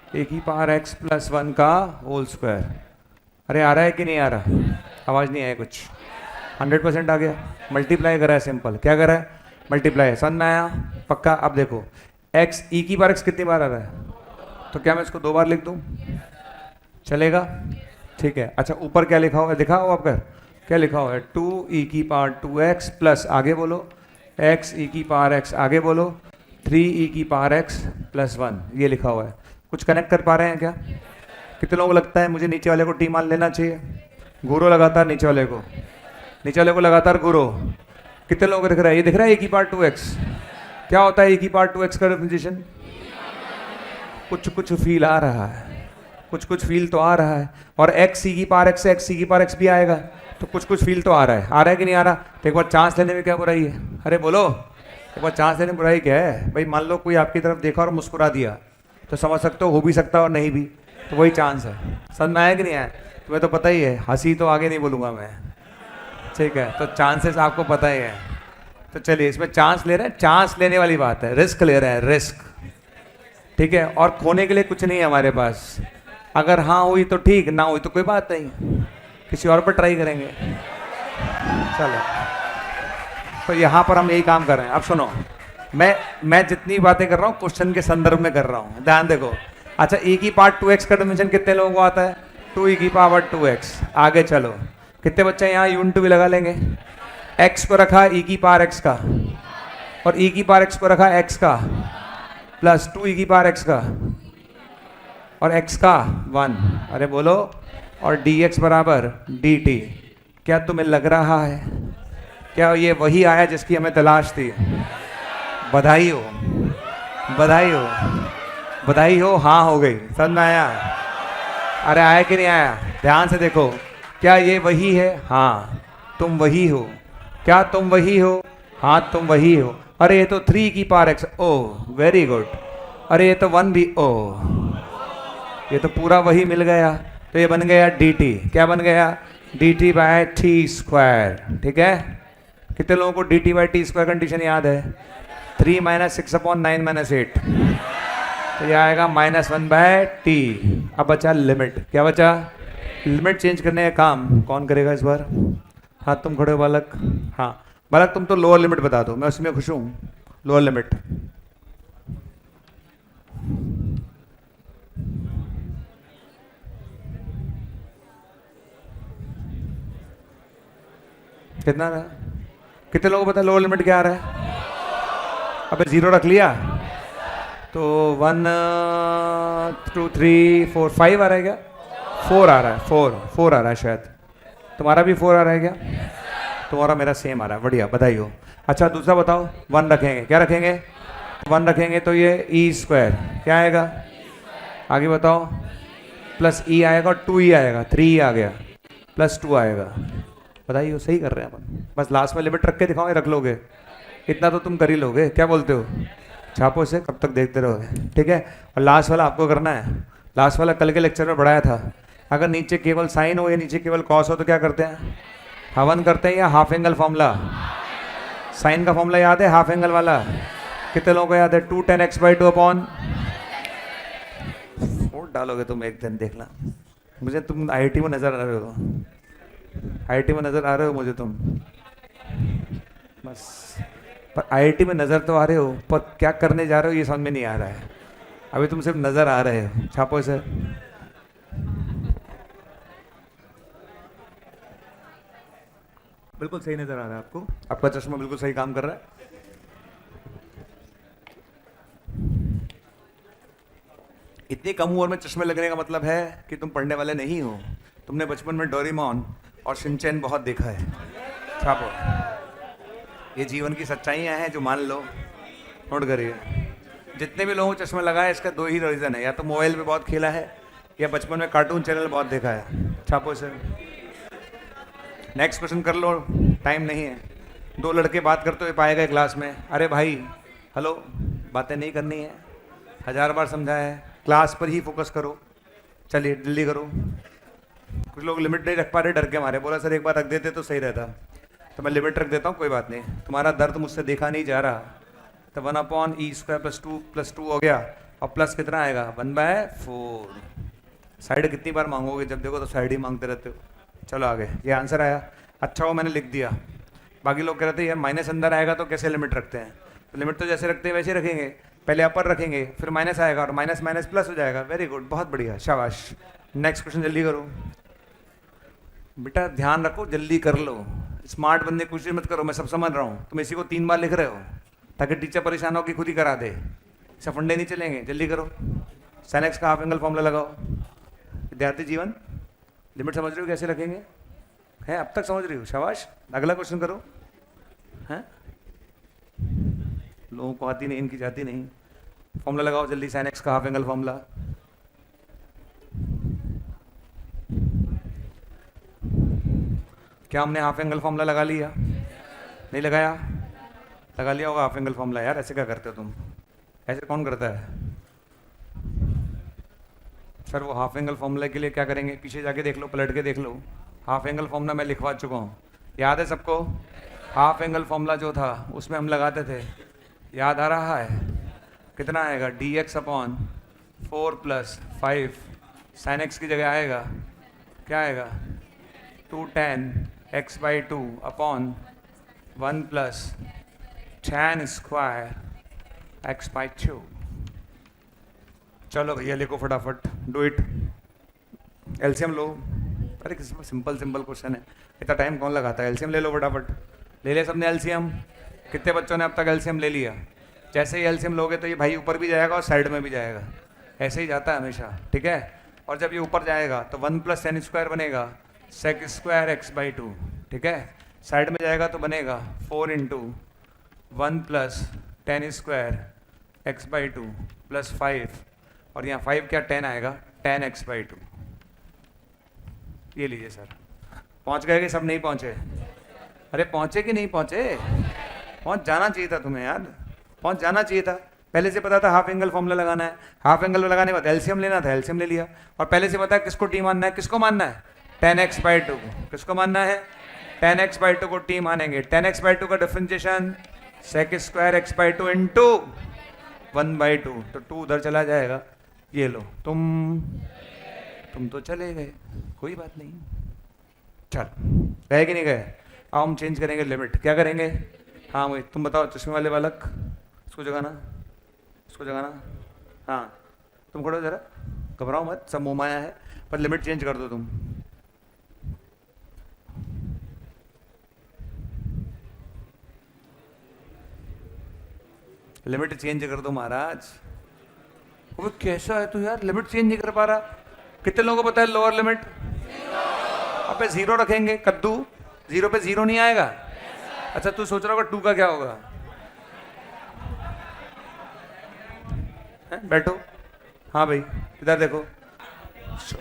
A: e की पावर x प्लस 1 का होल स्क्वायर। अरे आ रहा है कि नहीं आ रहा? आवाज़ नहीं आया कुछ? 100% आ गया, मल्टीप्लाई करा है, सिंपल, क्या करा है? मल्टीप्लाई, समझ में आया? पक्का? अब देखो x, e की बार x कितनी बार आ रहा है, तो क्या मैं इसको 2 बार लिख दूँ? चलेगा? ठीक है। अच्छा, ऊपर क्या लिखा हुआ है, दिखा हुआ आपका? क्या लिखा हुआ है? 2e की पावर 2x प्लस, आगे बोलो, x e की पावर x, आगे बोलो 3e की पावर x प्लस 1, ये लिखा हुआ है। कुछ कनेक्ट कर पा रहे हैं क्या? कितने लोगों को लगता है मुझे नीचे वाले को टी मान लेना चाहिए? घूरो लगातार नीचे वाले को, नीचे वाले को लगातार घूरो। कितने लोगों को दिख रहा है? ये दिख रहा है e की पावर 2x, क्या होता है e की पावर 2x का डेफिनेशन? कुछ कुछ फील आ रहा है, कुछ कुछ फील तो आ रहा है। और x e की पावर x से x e की पावर x भी आएगा, तो कुछ कुछ फील तो आ रहा है कि नहीं आ रहा? तो एक बार चांस लेने में क्या बुराई है? अरे बोलो, एक बार चांस लेने में बुराई क्या है भाई? मान लो कोई आपकी तरफ देखा और मुस्कुरा दिया, तो समझ सकते हो भी सकता और नहीं भी, तो वही चांस है। समझ में आया कि नहीं आया? तुम्हें तो पता ही है, हंसी तो आगे नहीं बोलूँगा मैं, ठीक है, तो चांसेस आपको पता ही है। तो चलिए, इसमें चांस ले रहे हैं, चांस लेने वाली बात है, रिस्क ले रहे हैं, रिस्क, ठीक है। और खोने के लिए कुछ नहीं है हमारे पास, अगर हाँ हुई तो ठीक, ना हुई तो कोई बात नहीं, किसी और पर ट्राई करेंगे। चलो, तो यहाँ पर हम यही काम कर रहे हैं। अब सुनो, मैं जितनी बातें कर रहा हूँ क्वेश्चन के संदर्भ में कर रहा हूँ, ध्यान देखो। अच्छा, e की पावर 2x का डिमेंशन कितने लोगों को आता है? 2e की पावर 2x। आगे चलो, कितने बच्चे यहाँ यूनिट भी लगा लेंगे? एक्स को रखा ई की पावर एक्स का, और ई की पावर एक्स को रखा एक्स का, प्लस 2 ई की पावर एक्स का, और एक्स का 1। अरे बोलो, और डी एक्स बराबर डी टी। क्या तुम्हें लग रहा है क्या ये वही आया जिसकी हमें तलाश थी? बधाई हो, बधाई हो, बधाई हो। हाँ हो गई, समझ में आया? अरे आया कि नहीं आया? ध्यान से देखो, क्या ये वही है? हाँ तुम वही हो। क्या तुम वही हो? हाँ तुम वही हो। अरे ये तो 3 की पावर एक्स, ओ वेरी गुड। अरे ये तो 1 भी, ओ ये तो पूरा वही मिल गया। तो ये बन गया डी टी। क्या बन गया? D t by t square. ठीक है, कितने लोगों को d t by t square condition याद है? 3 - 6/9 - 8, तो ये आएगा -1/t। अब बचा लिमिट। क्या बचा? लिमिट चेंज करने का काम कौन करेगा इस बार? हाँ तुम खड़े हो बालक। हाँ बालक, तुम तो लोअर लिमिट बता दो, मैं उसमें खुश हूँ। लोअर लिमिट कितना रहा? कितने लोगों को पता है लोअर लिमिट क्या आ रहा है? अबे 0 रख लिया तो 1 2 3 4 5 आ रहा है क्या? 4 आ रहा है, 4 आ रहा है शायद। तुम्हारा भी 4 आ रहा है क्या? तुम्हारा मेरा सेम आ रहा है, बढ़िया, बधाई हो। अच्छा दूसरा बताओ, 1 रखेंगे, क्या रखेंगे? 1 रखेंगे तो ये ई स्क्वायर क्या आएगा? आगे बताओ, प्लस ई आएगा और 2 ई आएगा, 3 ई आ गया, प्लस 2 आएगा। बताइए, हो सही कर रहे हैं अपन। बस लास्ट में लिमिट रख के दिखाओ, रख लोगे इतना तो तुम कर ही लोगे। क्या बोलते हो? छापो से कब तक देखते रहोगे? ठीक है, और लास्ट वाला आपको करना है। लास्ट वाला कल के लेक्चर में पढ़ाया था। अगर नीचे केवल साइन हो या नीचे केवल कॉस हो तो क्या करते हैं? हवन करते हैं या हाफ एंगल फॉर्मूला? साइन का फॉर्मूला याद है, हाफ एंगल वाला? कितने लोगों को याद है? 2 tan x/2 अपॉन, वोट डालोगे तुम एक दिन, देखना। मुझे तुम आईआईटी में नजर आ रहे हो, आईआईटी में नजर आ रहे हो मुझे तुम, बस। पर आईआईटी में नजर तो आ रहे हो, पर क्या करने जा रहे हो ये समझ में नहीं आ रहा है। अभी तुम सिर्फ नजर आ रहे हो। छापो इसे। बिल्कुल सही नजर आ रहा है आपको, आपका चश्मा बिल्कुल सही काम कर रहा है। इतनी कम उम्र में चश्मे लगने का मतलब है कि तुम पढ़ने वाले नहीं हो। तुमने बचपन में डोरेमोन और शिनचैन बहुत देखा है। छापो। ये जीवन की सच्चाइयाँ हैं जो मान लो, नोट करिए। जितने भी लोगों को चश्मा लगाया, इसका 2 ही रीज़न है, या तो मोबाइल पे बहुत खेला है या बचपन में कार्टून चैनल बहुत देखा है। छापो इसे। नेक्स्ट क्वेश्चन कर लो, टाइम नहीं है। 2 लड़के बात करते हुए पाए गए क्लास में। अरे भाई हेलो, बातें नहीं करनी है, 1000 बार समझाया है, क्लास पर ही फोकस करो। चलिए जल्दी करो। कुछ लोग लिमिट नहीं रख पा रहे, डर के मारे। बोला सर एक बार रख देते तो सही रहता, तो मैं लिमिट रख देता हूँ, कोई बात नहीं। तुम्हारा दर्द मुझसे देखा नहीं जा रहा। तो 1/e² + 2 हो गया, और प्लस कितना आएगा? 1/4। साइड कितनी बार मांगोगे? जब देखो तो साइड ही मांगते रहते हो। चलो आगे, ये आंसर आया। अच्छा हो मैंने लिख दिया। बाकी लोग कह रहे थे यार माइनस अंदर आएगा तो कैसे लिमिट रखते हैं? तो लिमिट तो जैसे रखते हैं वैसे ही रखेंगे, पहले अपर रखेंगे, फिर माइनस आएगा, और माइनस माइनस प्लस हो जाएगा। वेरी गुड, बहुत बढ़िया, शाबाश। नेक्स्ट क्वेश्चन जल्दी करो बेटा, ध्यान रखो, जल्दी कर लो। स्मार्ट बनने की कोशिश मत करो, मैं सब समझ रहा हूँ। तुम इसी को 3 बार लिख रहे हो ताकि टीचर परेशान हो कि खुद ही करा दे। सफंडे नहीं चलेंगे, जल्दी करो। sin x का हाफ एंगल फॉर्मूला लगाओ। विद्यार्थी जीवन, लिमिट समझ रहे हो कैसे रखेंगे? है अब तक समझ रही हो, शाबाश। अगला क्वेश्चन करो। हैं लोगों को आती नहीं, इनकी जाती नहीं। फॉर्मूला लगाओ जल्दी, sin x का हाफ एंगल फॉर्मूला। क्या हमने हाफ एंगल फॉर्मूला लगा लिया? नहीं लगाया? लगा लिया होगा हाफ एंगल फॉर्मूला। यार ऐसे क्या करते हो तुम? ऐसे कौन करता है? सर वो हाफ एंगल फॉर्मूला के लिए क्या करेंगे? पीछे जाके देख लो, पलट के देख लो। हाफ एंगल फॉर्मूला मैं लिखवा चुका हूँ, याद है सबको? हाफ एंगल फॉर्मूला जो था उसमें हम लगाते थे, याद आ रहा है? कितना आएगा? dx/4 + 5 sin x की जगह आएगा, क्या आएगा? 2 tan x/2 upon 1 + tan square x/2। चलो भैया लिखो फटाफट, डू इट। एलसीएम लो। अरे किस सिंपल क्वेश्चन है, इतना टाइम कौन लगाता है? एलसीएम ले लो फटाफट। ले लिया सबने एलसीएम? कितने बच्चों ने अब तक एलसीएम ले लिया? जैसे ही एलसीएम लोगे तो ये भाई ऊपर भी जाएगा और साइड में भी जाएगा, ऐसे ही जाता है हमेशा, ठीक है। और जब ये ऊपर जाएगा तो 1 + tan स्क्वायर बनेगा sec² x/2, ठीक है। साइड में जाएगा तो बनेगा 4 × 1 + tan स्क्वायर x/2 + 5, और यहाँ 5 क्या, 10 आएगा, tan x/2। ये लीजिए सर। पहुँच गए कि सब नहीं पहुँचे? अरे पहुँचे कि नहीं पहुँचे? पहुँच जाना चाहिए था तुम्हें यार, पहुँच जाना चाहिए था। पहले से पता था हाफ एंगल फॉर्मूला लगाना है, हाफ एंगल लगाने के बाद एलसीएम लेना था, एलसीएम ले लिया। और पहले से पता है किसको टी मानना है, किसको मानना है, tan x/2 को। किसको मानना है, tan x/2 को टी मानेंगे। tan x/2 का डिफरेंशिएशन sec² x/2 × 1/2, तो 2 उधर चला जाएगा। ये लो, तुम तो चले गए, कोई बात नहीं। चल गए कि नहीं गए? अब हम चेंज करेंगे लिमिट। क्या करेंगे? हाँ वही, तुम बताओ, चश्मे वाले बालक, इसको जगाना, इसको जगाना। हाँ तुम खड़ो जरा, घबराओ मत, सब मुँह माया है, पर लिमिट चेंज कर दो तुम। लिमिट चेंज कर दो महाराज। वो कैसा है तू यार, लिमिट चेंज नहीं कर पा रहा? कितने लोगों को पता है लोअर लिमिट? अबे 0 रखेंगे कद्दू, 0 पे 0 नहीं आएगा। अच्छा तू सोच रहा होगा 2 का क्या होगा? बैठो, हाँ भाई इधर देखो,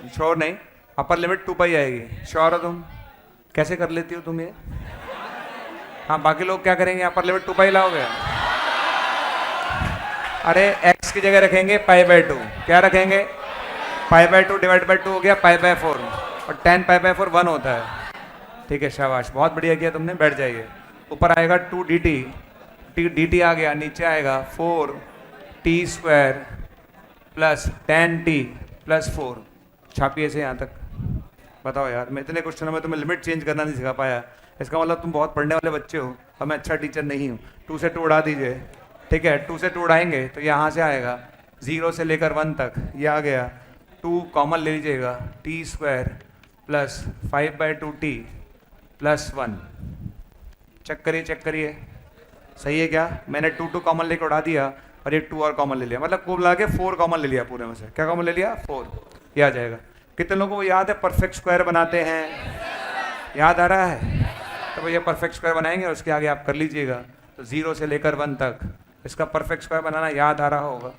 A: श्योर नहीं, अपर लिमिट 2 पाई आएगी, श्योर हो तुम? कैसे कर लेती हो तुम ये? हाँ बाकी लोग क्या करेंगे, अपर लिमिट 2 पाई लाओगे? अरे x की जगह रखेंगे π/2। क्या रखेंगे? π/2 / 2 हो गया π/4, और tan π/4 1 होता है, ठीक है। शाबाश, बहुत बढ़िया किया तुमने, बैठ जाइए। ऊपर आएगा 2 dt, dt आ गया, नीचे आएगा 4t² + tan t + 4। छापिए से यहाँ तक। बताओ यार, मैं इतने क्वेश्चनों में तुम्हें लिमिट चेंज करना नहीं सिखा पाया, इसका मतलब तुम बहुत पढ़ने वाले बच्चे हो और मैं अच्छा टीचर नहीं हूँ। 2 से 2 उड़ा दीजिए, ठीक है। 2 से 2 उड़ाएंगे तो यहाँ से आएगा 0 से लेकर 1 तक, ये आ गया। 2 कॉमन ले लीजिएगा, t² + 5/2t + 1। चेक करिए, चेक करिए, सही है क्या? मैंने 2 कॉमन लेकर उड़ा दिया और एक 2 और कॉमन ले लिया, मतलब कुल मिला के 4 कॉमन ले लिया पूरे में से। क्या कॉमन ले लिया? 4। ये आ जाएगा। कितने लोगों को याद है परफेक्ट स्क्वायर बनाते हैं? याद आ रहा है? तो भैया परफेक्ट स्क्वायर बनाएंगे और उसके आगे आप कर लीजिएगा। तो 0 से लेकर 1 तक इसका परफेक्ट स्क्वायर बनाना याद आ रहा होगा।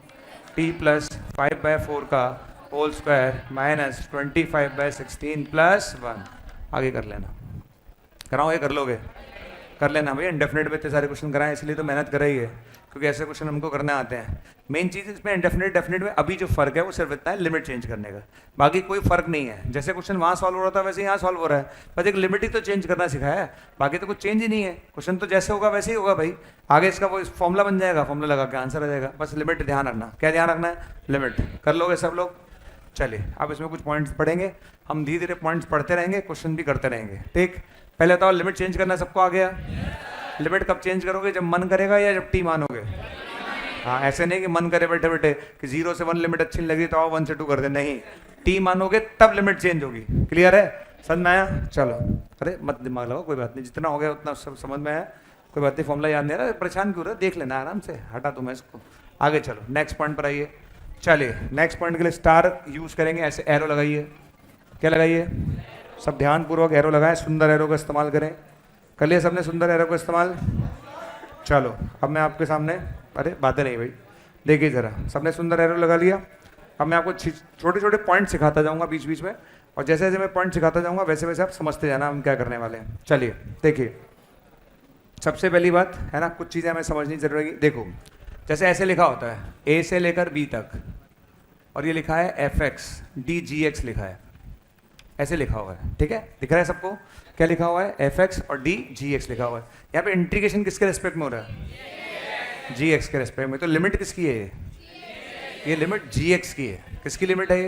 A: t + 5/4 का होल स्क्वायर - 25/16 + 1। आगे कर लेना, कराओगे? कर लोगे? कर लेना भैया, इंडेफिनेट में इतने सारे क्वेश्चन कराएं, इसलिए तो मेहनत कर रही है, क्योंकि ऐसे क्वेश्चन हमको करने आते हैं। मेन चीज़ इसमें इंडेफिनेट डेफिनेट में अभी जो फर्क है वो सिर्फ इतना है, लिमिट चेंज करने का, बाकी कोई फर्क नहीं है। जैसे क्वेश्चन वहाँ सॉल्व हो रहा था वैसे यहाँ सॉल्व हो रहा है, बस एक लिमिट ही तो चेंज करना सिखाया है, बाकी तो कुछ चेंज ही नहीं है। क्वेश्चन तो जैसे होगा वैसे ही होगा भाई, आगे इसका वो फॉर्मूला बन जाएगा, फॉर्मूला लगा के आंसर आ जाएगा। बस लिमिट ध्यान रखना। क्या ध्यान रखना है? लिमिट। कर लोगे सब लोग? चलिए अब इसमें कुछ पॉइंट्स पढ़ेंगे हम, धीरे धीरे पॉइंट्स पढ़ते रहेंगे, क्वेश्चन भी करते रहेंगे, ठीक। पहले बताओ, लिमिट चेंज करना सबको आ गया? लिमिट कब चेंज करोगे? जब मन करेगा या जब टी मानोगे? हाँ, ऐसे नहीं कि मन करे बैठे बैठे कि 0 से 1 लिमिट अच्छी नहीं लगी तो आओ 1 से 2 कर दे, नहीं, टी मानोगे तब लिमिट चेंज होगी। क्लियर है? समझ में आया? चलो, अरे मत दिमाग लगाओ, कोई बात नहीं, जितना हो गया उतना सब समझ में आया, कोई बात नहीं। फॉर्मूला याद नहीं आ रहा, परेशान क्यों रहा, देख लेना आराम से, हटा दूँ मैं इसको। आगे चलो, नेक्स्ट पॉइंट पर आइए। चलिए नेक्स्ट पॉइंट के लिए स्टार यूज करेंगे, ऐसे एरो लगाइए। क्या लगाइए? सब ध्यानपूर्वक एरो लगाएं, सुंदर एरो का इस्तेमाल करें। कर लिया सबने सुंदर एरो का इस्तेमाल? चलो अब मैं आपके सामने, अरे बातें नहीं भाई, देखिए ज़रा, सबने सुंदर एरो लगा लिया। अब मैं आपको छोटे छोटे पॉइंट सिखाता जाऊंगा बीच बीच में, और जैसे जैसे मैं पॉइंट सिखाता जाऊंगा वैसे वैसे आप समझते जाना हम क्या करने वाले हैं। चलिए देखिए, सबसे पहली बात है ना, कुछ चीज़ें हमें समझनी जरूरी है। देखो, जैसे ऐसे लिखा होता है ए से लेकर बी तक, और ये लिखा है fx dgx लिखा है, ऐसे लिखा हुआ है, ठीक है, दिख रहा है सबको? क्या लिखा हुआ है? fx और dgx लिखा हुआ है। यहाँ पे इंटीग्रेशन किसके रेस्पेक्ट में हो रहा है? gx के रेस्पेक्ट में। तो लिमिट किसकी है? ये लिमिट gx की है। किसकी लिमिट है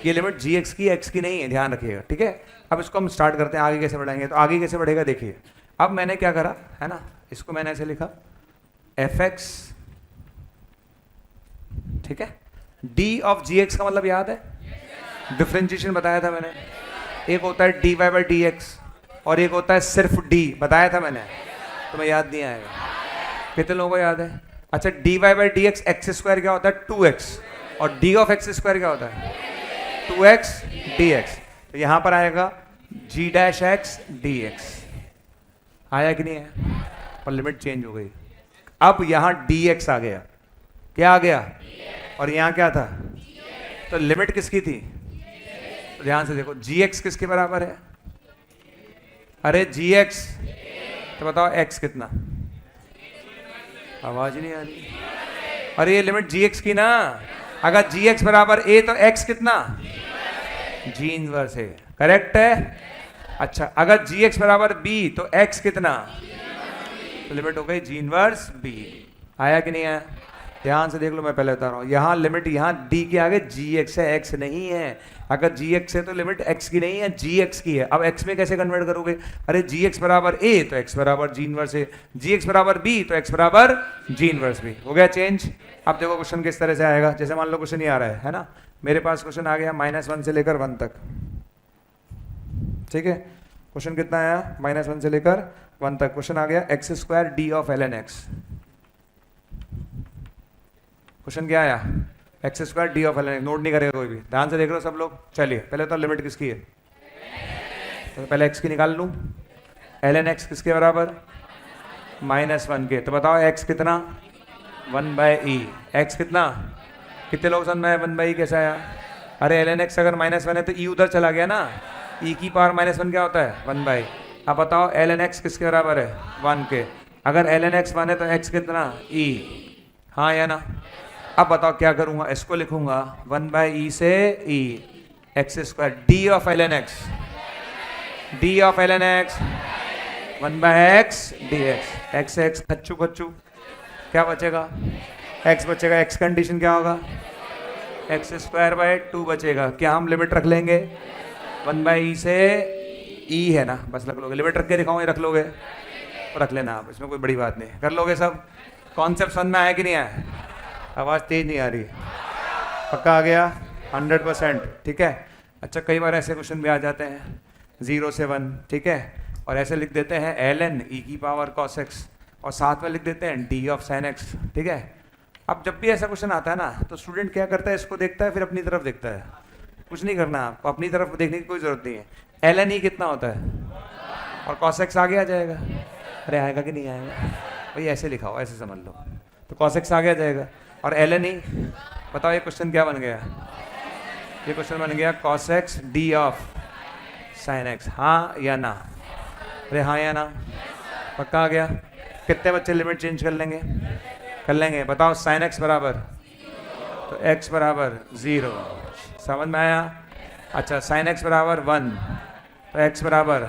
A: ये लिमिट gx की, x की नहीं है, ध्यान रखिएगा, ठीक है। अब इसको हम स्टार्ट करते हैं, आगे कैसे बढ़ाएंगे। तो आगे कैसे बढ़ेगा देखिए, अब मैंने क्या करा है ना, इसको मैंने ऐसे लिखा fx, ठीक है, d ऑफ gx का मतलब याद है? डिफरेंशिएशन बताया था मैंने, एक होता है dy/dx और एक होता है सिर्फ d, बताया था मैंने। तुम्हें याद नहीं आएगा? कितने लोगों को याद है? अच्छा, dy by D x, x square क्या होता है? 2x, और डी ऑफ एक्स स्क्वायर क्या होता है? 2x dx। तो यहां पर आएगा g dash x D x. आया कि नहीं है? पर लिमिट चेंज हो गई। अब यहां dx आ गया। क्या आ गया? और यहां क्या था? तो लिमिट किसकी थी? तो ध्यान से देखो, gx किसके बराबर है? अरे gx, तो बताओ x कितना? आवाज ही नहीं आ रही। अरे ये लिमिट gx की ना, अगर gx बराबर a तो x कितना? g इनवर्स है, करेक्ट है। अच्छा, अगर gx बराबर b तो x कितना? तो लिमिट हो गई g इनवर्स b। आया कि नहीं आया? ध्यान से देख लो, मैं पहले बता रहा हूँ, यहाँ लिमिट यहाँ d के आगे gx है, x नहीं है। अगर gx है तो लिमिट x की नहीं है, gx की है। अब x में कैसे कन्वर्ट करोगे? अरे gx बराबर a तो x बराबर g इनवर्स है, gx बराबर b तो x बराबर g इनवर्स b। हो गया चेंज। अब देखो क्वेश्चन किस तरह से आएगा। जैसे मान लो क्वेश्चन ही आ रहा है ना, मेरे पास क्वेश्चन आ गया -1 से लेकर 1 तक, ठीक है। क्वेश्चन कितना आया? -1 से लेकर 1 तक। क्वेश्चन आ गया x square D of L N x. Question क्या आया? X square D of L N x. Note नहीं करेगा कोई भी, ध्यान से देख रहे हो सब लोग। चलिए पहले तो लिमिट किसकी है, तो पहले एक्स की निकाल लूँ। एल एन एक्स किसके बराबर? -1 के। तो बताओ एक्स कितना? 1/e। एक्स कितना? कितने लोग समझ में आए 1/e कैसा आया? अरे एल एन एक्स अगर -1 है तो e उधर चला गया ना, e की पावर -1 क्या होता है? 1/e। अब बताओ एल एन एक्स किसके बराबर है? 1 के। अगर एल एन एक्स 1 है तो x कितना? e। हाँ या ना? अब बताओ क्या करूंगा? इसको लिखूंगा 1/e से e, X square D of L N X, D of L N X 1/x dx। X X खच्चू खच्चू, क्या बचेगा? x बचेगा। x कंडीशन क्या होगा? एक्स स्क्वायर बाय 2 बचेगा। क्या हम लिमिट रख लेंगे? 1/e से e है ना, बस रख लोगे। लिमिट रख के दिखाऊंगे, रख लोगे तो रख लेना आप, इसमें कोई बड़ी बात नहीं। कर लोगे सब? कॉन्सेप्ट समझ में आया कि नहीं आया? आवाज़ तेज नहीं आ रही? पक्का आ गया? 100%, ठीक है। अच्छा, कई बार ऐसे क्वेश्चन भी आ जाते हैं 0 से 1, ठीक है, और ऐसे लिख देते हैं ln e की पावर cos x, और साथ में लिख देते हैं d ऑफ sin x, ठीक है। अब जब भी ऐसा क्वेश्चन आता है ना, तो स्टूडेंट क्या करता है? इसको देखता है, फिर अपनी तरफ देखता है। कुछ नहीं करना आपको, अपनी तरफ देखने की कोई जरूरत नहीं है। ln e कितना होता है? और cos x आगे आ जाएगा। अरे आएगा कि नहीं आएगा? भाई ऐसे लिखा हो, ऐसे समझ लो, तो cos x आगे आ जाएगा। और ln e, बताओ ये क्वेश्चन क्या बन गया? ये क्वेश्चन बन गया cos x d of sin x। हाँ या ना? अरे हाँ या ना? पक्का आ गया? कितने बच्चे लिमिट चेंज कर लेंगे? कर लेंगे। बताओ sin x बराबर, तो x बराबर 0। समझ में आया? अच्छा, sin x बराबर 1 तो x बराबर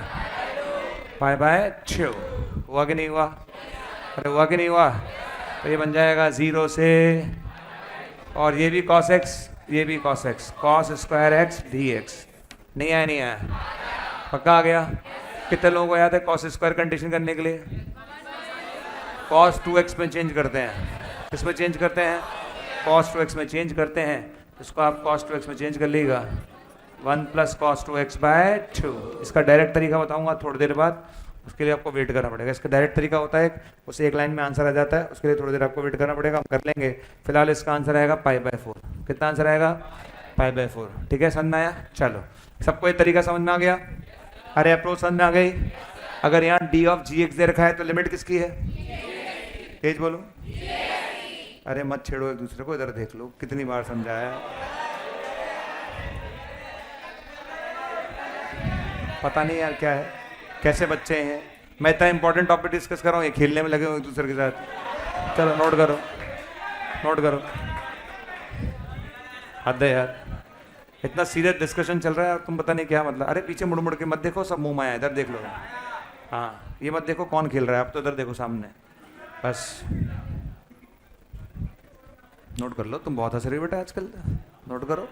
A: π/2। हुआ कि नहीं हुआ? अरे हुआ कि नहीं हुआ? तो ये बन जाएगा 0 से, और ये भी cos x, ये भी cos x, cos square x dx। नहीं आया? नहीं आया? पक्का आ गया? कितने लोगों को याद है cos स्क्वायर कंडीशन करने के लिए? cos 2x में चेंज करते हैं। किस में चेंज करते हैं? cos 2x में चेंज करते हैं। इसको आप cos 2x में चेंज कर लीजिएगा, 1 + cos 2x/2। इसका डायरेक्ट तरीका बताऊंगा थोड़ी देर बाद, उसके लिए आपको वेट करना पड़ेगा। इसका डायरेक्ट तरीका होता है, उसे एक लाइन में आंसर आ जाता है, उसके लिए थोड़ी देर आपको वेट करना पड़ेगा, हम कर लेंगे। फिलहाल इसका आंसर आएगा π/4। कितना आंसर आएगा? π/4, ठीक है। समझ में आया? चलो, सबको ये तरीका समझ में आ गया? अरे अप्रोच समझ में आ गई? अगर यहाँ d ऑफ gx दे रखा है तो लिमिट किसकी है? तेज बोलो। अरे मत छेड़ो एक दूसरे को, इधर देख लो, कितनी बार समझाया। पता नहीं यार क्या है, कैसे बच्चे हैं। मैं इतना इंपॉर्टेंट टॉपिक डिस्कस कर रहा हूँ, ये खेलने में लगे हुए एक दूसरे के साथ। चलो नोट करो, नोट करो। हद है यार, इतना सीरियस डिस्कशन चल रहा है और तुम पता नहीं क्या मतलब। अरे पीछे मुड़ मुड़ के मत देखो, सब मुंह माया, इधर देख लो। हाँ, ये मत देखो कौन खेल रहा है, अब तो इधर देखो सामने, बस नोट कर लो। तुम बहुत हंस रही हो बेटा आजकल, नोट करो।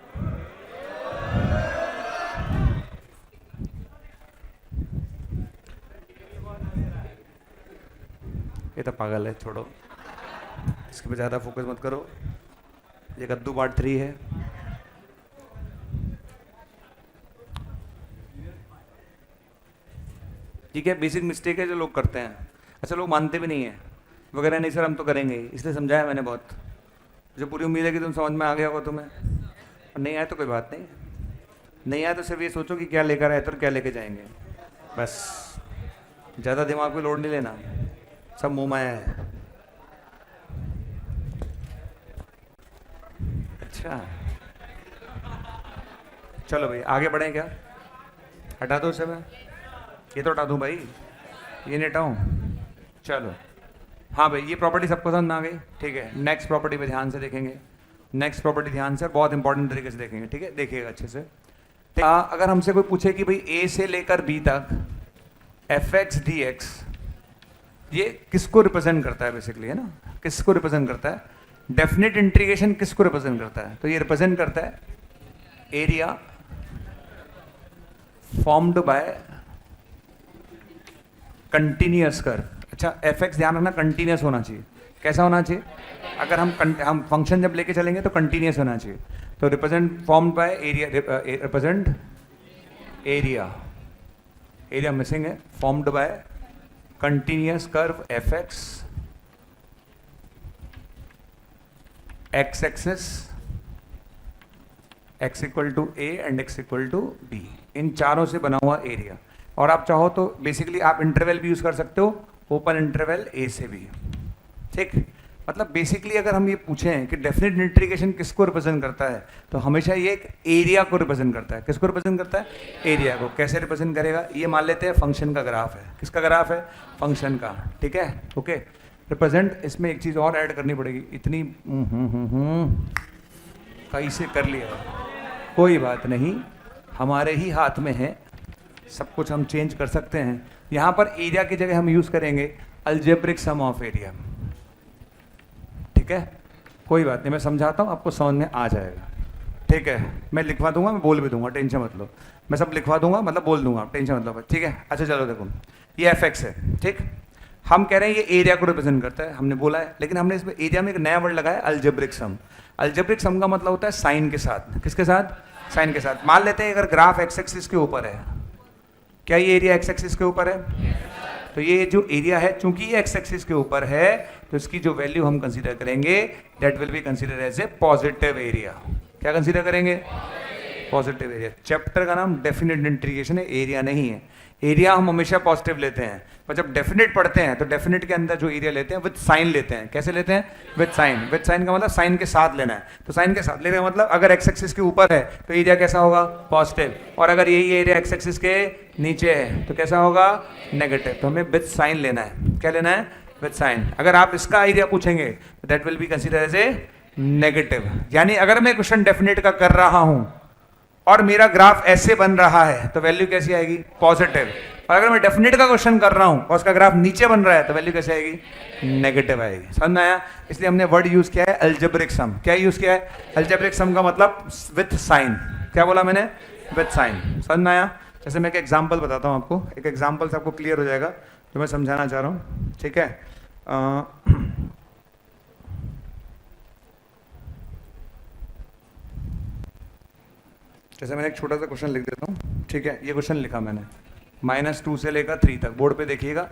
A: ये तो पागल है, छोड़ो इसके पे ज़्यादा फोकस मत करो। ये कद्दू पार्ट 3 है। ठीक है, बेसिक मिस्टेक है जो लोग करते हैं। अच्छा, लोग मानते भी नहीं है वगैरह, नहीं सर हम तो करेंगे ही, इसलिए समझाया मैंने बहुत। मुझे पूरी उम्मीद है कि तुम समझ में आ गया होगा तुम्हें, और नहीं आया तो कोई बात नहीं, नहीं आया तो सिर्फ ये सोचो कि क्या लेकर आए थे और क्या लेके जाएंगे, बस। ज़्यादा दिमाग पे लोड नहीं लेना, सब मुँह माया है। अच्छा चलो भाई आगे बढ़ें क्या? हटा दो इसे, मैं ये तो हटा दूँ भाई, ये नहीं हटाऊँ? चलो हाँ भाई, ये प्रॉपर्टी सबको समझ में आ गई, ठीक है। नेक्स्ट प्रॉपर्टी पे ध्यान से देखेंगे, नेक्स्ट प्रॉपर्टी ध्यान से, बहुत इंपॉर्टेंट तरीके से देखेंगे, ठीक है, देखिएगा अच्छे से। अगर हमसे कोई पूछे कि भाई ए से लेकर बी तक एफ एक्स डी एक्स, ये किसको रिप्रेजेंट करता है बेसिकली, है ना, किसको रिप्रेजेंट करता है? डेफिनेट इंटीग्रेशन किसको रिप्रेजेंट करता है? तो ये रिप्रेजेंट करता है area formed by continuous curve. अच्छा, एफ एक्स ध्यान रखना कंटिन्यूअस होना चाहिए। कैसा होना चाहिए? अगर हम फंक्शन जब लेके चलेंगे तो कंटिन्यूअस होना चाहिए। तो represent formed by area, represent area, area missing है, formed by continuous curve F X, X axis x equal to A and x equal to B, इन चारों से बना हुआ एरिया। और आप चाहो तो बेसिकली आप इंटरवल भी यूज कर सकते हो, ओपन इंटरवल ए से भी, ठीक। मतलब बेसिकली अगर हम ये पूछें कि डेफिनेट इंटीग्रेशन किसको रिप्रेजेंट करता है, तो हमेशा ये एक एरिया को रिप्रेजेंट करता है। किसको रिप्रेजेंट करता है? एरिया को। कैसे रिप्रेजेंट करेगा? ये मान लेते हैं फंक्शन का ग्राफ है। किसका ग्राफ है? फंक्शन का, ठीक है, ओके। रिप्रेजेंट, इसमें एक चीज़ और ऐड करनी पड़ेगी, इतनी कैसे कर लिया, कोई बात नहीं, हमारे ही हाथ में है, सब कुछ हम चेंज कर सकते हैं। यहाँ पर एरिया की जगह हम यूज़ करेंगे अलजेब्रिक सम ऑफ एरिया, ठीक है, कोई बात नहीं, मैं समझाता हूँ, आपको समझ में आ जाएगा, ठीक है। मैं लिखवा दूंगा, मैं बोल भी दूंगा, टेंशन मत लो, मैं सब लिखवा दूंगा, मतलब बोल दूंगा, टेंशन मत लो, ठीक है। अच्छा चलो देखो, ये एफ एक्स है, ठीक। हम कह रहे हैं ये एरिया को रिप्रेजेंट करता है, हमने बोला है, लेकिन हमने इसमें एरिया में एक नया वर्ड लगाया, अलजेब्रिक सम। अलजेब्रिक सम का मतलब होता है साइन के साथ। किसके साथ? साइन के साथ। मान लेते हैं अगर ग्राफ एक्स एक्सिस के ऊपर है, क्या ये एरिया एक्स एक्सिस के ऊपर है? तो ये जो एरिया है, चूंकि ये एक्स एक्सिस के ऊपर है, तो इसकी जो वैल्यू हम कंसीडर करेंगे, that will be consider as a positive area. क्या कंसीडर करेंगे? Positive area. चैप्टर का नाम डेफिनेट इंटीग्रेशन है, एरिया नहीं है। एरिया हम हमेशा पॉजिटिव लेते हैं, पर जब डेफिनेट पढ़ते हैं तो डेफिनेट के अंदर जो एरिया लेते हैं विद साइन लेते हैं। कैसे लेते हैं? With sign. विद साइन का मतलब साइन के साथ लेना है। तो साइन के साथ लेने का मतलब अगर एक्स एक्सिस के ऊपर है तो एरिया कैसा होगा? पॉजिटिव। और अगर यही एरिया एक्स एक्सिस के नीचे है तो कैसा होगा? नेगेटिव। तो हमें विद साइन लेना है। क्या लेना है? With sign. अगर आप इसका एरिया पूछेंगे तो that will be consider as a negative. यानी अगर मैं क्वेश्चन डेफिनेट का कर रहा हूं और मेरा ग्राफ ऐसे बन रहा है तो वैल्यू कैसी आएगी? पॉजिटिव। और अगर मैं डेफिनेट का क्वेश्चन कर रहा हूं और उसका ग्राफ नीचे बन रहा है तो वैल्यू कैसे आएगी? नेगेटिव आएगी। समझ में आया? इसलिए हमने वर्ड यूज किया है अलजेब्रिक सम। क्या यूज किया है? अलजेब्रिक सम का मतलब विथ साइन। क्या बोला मैंने? With sign. समझ में आया? जैसे मैं एक एग्जाम्पल बताता हूँ आपको, एक एग्जाम्पल से आपको क्लियर हो जाएगा जो मैं समझाना चाह रहा हूँ, ठीक है। जैसे मैंने एक छोटा सा क्वेश्चन लिख देता हूँ, ठीक है। ये क्वेश्चन लिखा मैंने, -2 से लेकर 3 तक, बोर्ड पे देखिएगा,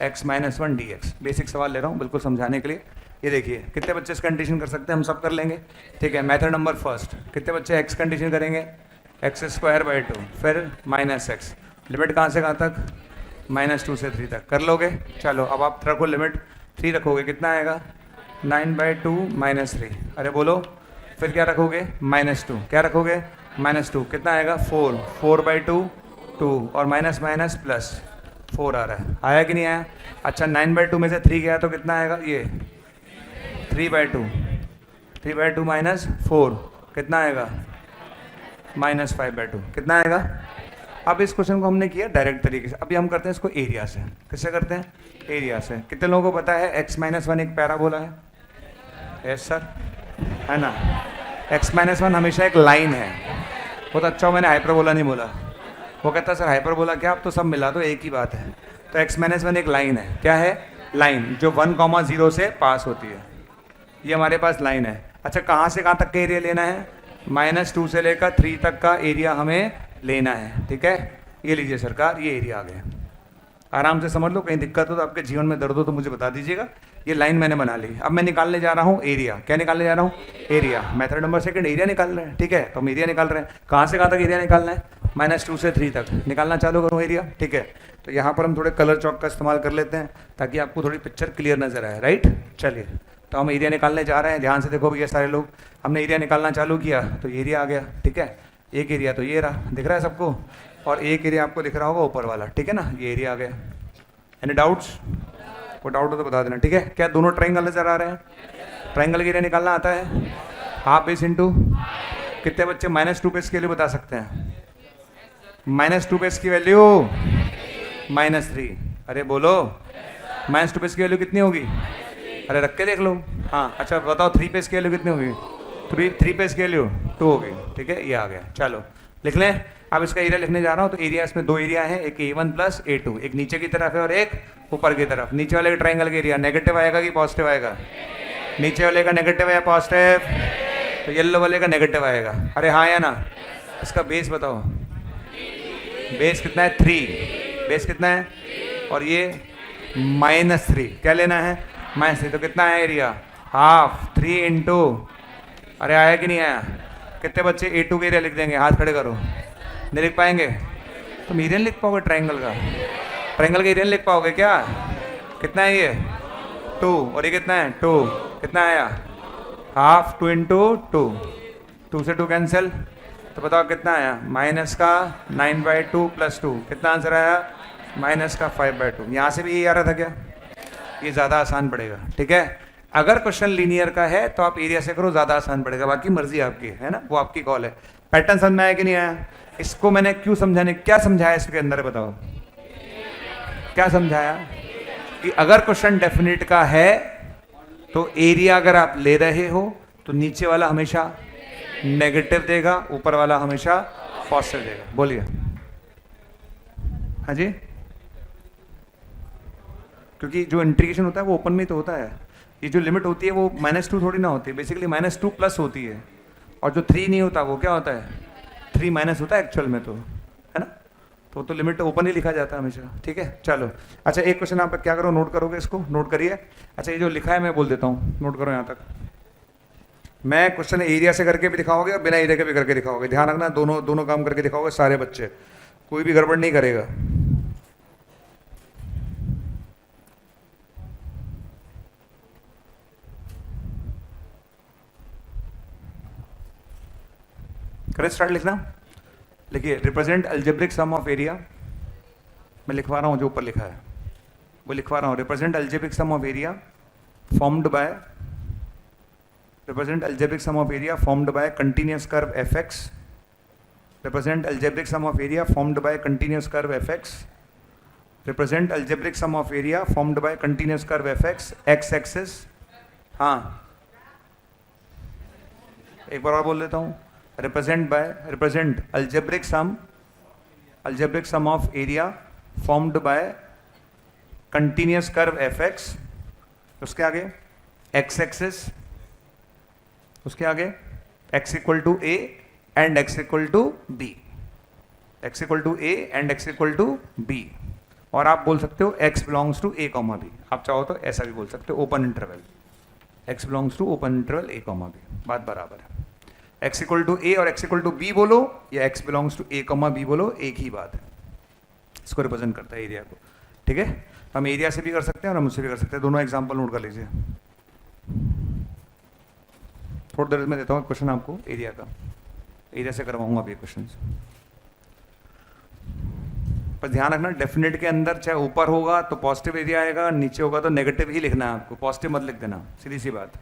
A: x - 1 dx। बेसिक सवाल ले रहा हूँ बिल्कुल समझाने के लिए। ये देखिए, कितने बच्चे इस कंडीशन कर सकते हैं? हम सब कर लेंगे, ठीक है। मेथड नंबर फर्स्ट, कितने बच्चे x कंडीशन करेंगे? x²/2, फिर -x। लिमिट कहाँ से कहाँ तक? -2 से 3 तक। कर लोगे? चलो अब आप रखो लिमिट, 3 रखोगे, कितना आएगा? 9/2 - 3। अरे बोलो, फिर क्या रखोगे? -2। क्या रखोगे? -2। कितना आएगा? 4। 4/2 2, और माइनस माइनस प्लस 4 आ रहा है। आया कि नहीं आया? अच्छा, 9/2 में से 3 गया तो कितना आएगा? ये 3/2। 3/2 - 4 कितना आएगा? -5/2। कितना आएगा? अब इस क्वेश्चन को हमने किया डायरेक्ट तरीके से। अभी हम करते हैं इसको एरिया से। किससे करते हैं? एरिया से। कितने लोगों को पता है x - 1 एक पैराबोला है? यस सर, है ना। x - 1 हमेशा एक लाइन है। बहुत अच्छा, मैंने हाइपरबोला नहीं बोला। वो कहता है सर हाइपरबोला क्या? आप तो सब मिला दो, एक ही बात है। तो x - 1 एक लाइन है। क्या है? लाइन, जो 1, 0 से पास होती है। ये हमारे पास लाइन है। अच्छा, कहाँ से कहाँ तक का एरिया लेना है? -2 से लेकर 3 तक का एरिया हमें लेना है, ठीक है। ये लीजिए सरकार, ये एरिया आ गया। आराम से समझ लो, कहीं दिक्कत हो तो आपके जीवन में दर्द हो तो मुझे बता दीजिएगा। ये लाइन मैंने बना ली, अब मैं निकालने जा रहा हूँ एरिया। क्या निकालने जा रहा हूँ? Area. Method number second, area निकाल रहे हैं, ठीक है। तो हम एरिया निकाल रहे हैं, कहाँ से कहाँ तक एरिया निकालना है? -2 से 3 तक निकालना चालू करूँ एरिया, ठीक है। तो यहाँ पर हम थोड़े कलर चौक का इस्तेमाल कर लेते हैं ताकि आपको थोड़ी पिक्चर क्लियर नजर आए, राइट। चलिए, तो हम एरिया निकालने जा रहे हैं, ध्यान से देखो भैया सारे लोग। हमने एरिया निकालना चालू किया तो एरिया आ गया, ठीक है। एक एरिया तो ये रहा, दिख रहा है सबको, और एक एरिया आपको दिख रहा होगा ऊपर वाला, ठीक है ना, ये एरिया आ गया। Any doubts? कोई डाउट हो तो बता देना, ठीक है। क्या दोनों ट्रायंगल नजर आ रहे हैं? ट्रायंगल के एरिया निकालना आता है? हाफ बेस इंटू, कितने बच्चे -2 पे इसके लिए बता सकते हैं? -2 पे इसकी वैल्यू -3। अरे बोलो, -2 पे इसकी वैल्यू कितनी होगी? अरे रख के देख लो। हाँ अच्छा बताओ, 3 पे इसकी वैल्यू कितनी होगी? 3 पे इसकी वैल्यू 2 होगी, ठीक है। ये आ गया, चलो लिख लें। अब इसका एरिया लिखने जा रहा हूँ, तो एरिया इसमें 2 एरिया है, एक A1 प्लस A2, एक नीचे की तरफ है और एक ऊपर की तरफ। नीचे वाले के ट्रायंगल का एरिया नेगेटिव आएगा कि पॉजिटिव आएगा? नीचे वाले का नेगेटिव है, पॉजिटिव, तो येलो वाले का नेगेटिव आएगा। अरे हाँ या ना? इसका बेस बताओ, बेस कितना है? 3। बेस कितना है? और ये -3, क्या लेना है? -3। तो कितना है एरिया? हाफ, 3 इंटू, अरे आया कि नहीं आया? कितने बच्चे A2 का एरिया लिख देंगे? हाथ खड़े करो। नहीं लिख पाएंगे? तुम एरिया लिख पाओगे ट्रायंगल का? ट्रायंगल का एरिया लिख पाओगे क्या? कितना है ये? 2, और ये कितना है? 2। कितना आया? हाफ, 2 इंटू 2, 2 से 2 कैंसिल, तो बताओ कितना आया? -9/2 + 2, कितना आंसर आया? -5/2। यहाँ से भी ये आ रहा था क्या? ये ज़्यादा आसान पड़ेगा, ठीक है। अगर क्वेश्चन लीनियर का है तो आप एरिया से करो, ज़्यादा आसान पड़ेगा, बाकी मर्जी आपकी है ना, वो आपकी कॉल है। पैटर्न समझ में आया कि नहीं आया? इसको मैंने क्यों समझाने, क्या समझाया इसके अंदर बताओ? क्या समझाया? कि अगर क्वेश्चन डेफिनेट का है तो एरिया अगर आप ले रहे हो तो नीचे वाला हमेशा नेगेटिव देगा, ऊपर वाला हमेशा पॉजिटिव देगा। बोलिए। हाँ जी, क्योंकि जो इंटीग्रेशन होता है वो ओपन में तो होता है, ये जो लिमिट होती है वो -2 थोड़ी ना होती है, बेसिकली -2 प्लस होती है, और जो 3 नहीं होता वो क्या होता है? 3 माइनस होता है एक्चुअल में, तो है ना, तो लिमिट ओपन ही लिखा जाता है हमेशा, ठीक है। चलो अच्छा, एक क्वेश्चन आप क्या करो, नोट करोगे, इसको नोट करिए। अच्छा, ये जो लिखा है मैं बोल देता हूँ, नोट करो यहाँ तक। मैं क्वेश्चन एरिया से करके भी दिखाओगे और बिना एरिया के भी करके दिखाओगे, ध्यान रखना, दोनों काम करके दिखाओगे सारे बच्चे, कोई भी गड़बड़ नहीं करेगा। करें स्टार्ट लिखना। लिखिए, represent algebraic sum of area. मैं लिखवा रहा हूँ जो ऊपर लिखा है वो लिखवा रहा हूँ। Represent algebraic sum of area formed by, represent algebraic sum of area formed by continuous curve fx। Represent algebraic sum of area formed by continuous curve fx। Represent algebraic sum of area formed by continuous curve fx, x axis. हाँ, एक बार और बोल देता हूँ। Represent algebraic sum of area formed by continuous curve fx, उसके आगे x axis, उसके आगे x equal to a and x equal to b, x equal to a and x equal to b। और आप बोल सकते हो x belongs to a, b। आप चाहो तो ऐसा भी बोल सकते हो, open interval, x belongs to open interval a, b, बात बराबर है। x इक्वल टू a और x इक्वल टू b बोलो या x belongs to a, b बोलो, एक ही बात है। इसको रिप्रेजेंट करता है एरिया को, ठीक है। हम एरिया से भी कर सकते हैं और हम उससे भी कर सकते हैं, दोनों एग्जांपल नोट कर लीजिए। थोड़ी देर में देता हूँ क्वेश्चन आपको एरिया का, एरिया से करवाऊंगा अभी क्वेश्चन। पर ध्यान रखना, डेफिनेट के अंदर चाहे ऊपर होगा तो पॉजिटिव एरिया आएगा, नीचे होगा तो नेगेटिव ही लिखना है आपको, पॉजिटिव मत लिख देना, सीधी सी बात।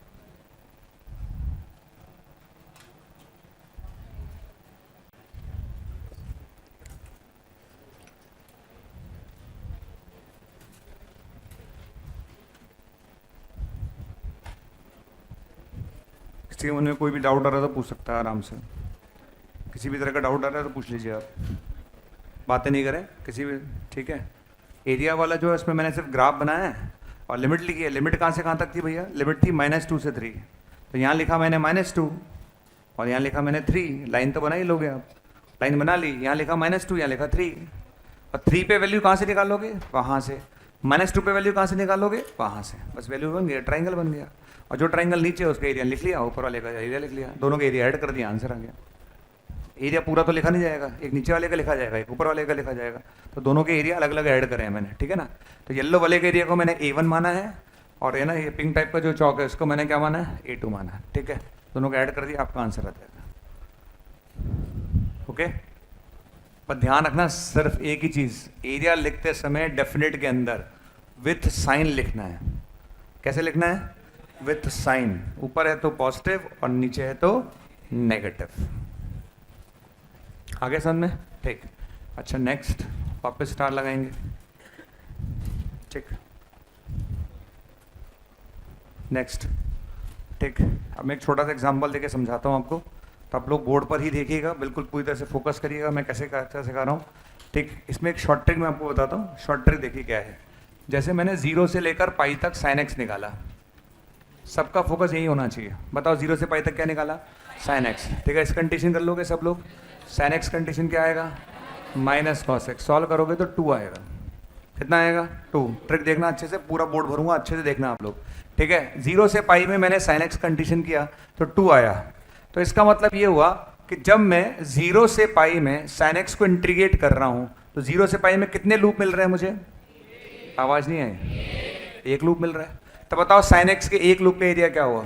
A: किसी के मन में कोई भी डाउट आ रहा है तो पूछ सकता है आराम से, किसी भी तरह का डाउट आ रहा है तो पूछ लीजिए आप, बातें नहीं करें किसी भी, ठीक है। एरिया वाला जो है इसमें मैंने सिर्फ ग्राफ बनाया है और लिमिट लिखी है। लिमिट कहाँ से कहाँ तक थी भैया? लिमिट थी -2 से 3, तो यहाँ लिखा मैंने -2 और यहाँ लिखा मैंने 3, लाइन तो बना ही लोगे आप, लाइन बना ली, यहाँ लिखा -2 यहाँ लिखा 3, और 3 पे वैल्यू कहाँ से निकालोगे? वहाँ से। -2 पे वैल्यू कहाँ से निकालोगे? वहाँ से। बस वैल्यू बन गया, ट्राइंगल बन गया। और जो ट्राइंगल नीचे है उसका एरिया लिख लिया, ऊपर वाले का एरिया लिख लिया, दोनों का एरिया ऐड कर दिया, आंसर आ गया। एरिया पूरा तो लिखा नहीं जाएगा, एक नीचे वाले का लिखा जाएगा, एक ऊपर वाले का लिखा जाएगा, तो दोनों के एरिया अलग अलग ऐड करे हैं मैंने, ठीक है ना। तो येलो वाले के एरिया को मैंने A1 माना है, और है ना ये पिंक टाइप का जो चौक है उसको मैंने क्या माना है? A2 माना है, ठीक है। दोनों को ऐड कर दिया, आपका आंसर आ जाएगा। ओके, पर ध्यान रखना सिर्फ एक ही चीज, एरिया लिखते समय डेफिनेट के अंदर विथ साइन लिखना है। कैसे लिखना है? With sign. ऊपर है तो पॉजिटिव और नीचे है तो नेगेटिव। आगे समझ में? ठीक। अच्छा नेक्स्ट, वापस स्टार लगाएंगे, ठीक। नेक्स्ट, ठीक। अब मैं एक छोटा सा एग्जांपल देके समझाता हूँ आपको, तो आप लोग बोर्ड पर ही देखिएगा, बिल्कुल पूरी तरह से फोकस करिएगा मैं कैसे सिखा रहा हूँ, ठीक। इसमें एक शॉर्ट ट्रिक मैं आपको बताता हूँ। शॉर्ट ट्रिक देखिए क्या है। जैसे मैंने 0 से लेकर पाई तक sin x निकाला, सबका फोकस यही होना चाहिए। बताओ 0 से पाई तक क्या निकाला? sin x, ठीक है। इस कंडीशन कर लोगे सब लोग। sin x कंडीशन क्या आएगा? -cos x। सॉल्व करोगे तो 2 आएगा। कितना आएगा? 2। ट्रिक देखना अच्छे से, पूरा बोर्ड भरूंगा, अच्छे से देखना आप लोग, ठीक है। 0 से पाई में मैंने sin x कंडीशन किया तो 2 आया। तो इसका मतलब ये हुआ कि जब मैं 0 से पाई में sin x को इंटीग्रेट कर रहा हूं तो 0 से पाई में कितने लूप मिल रहे हैं मुझे? आवाज नहीं आई? एक लूप मिल रहा है। तो बताओ sin x के एक लूप का एरिया क्या हुआ?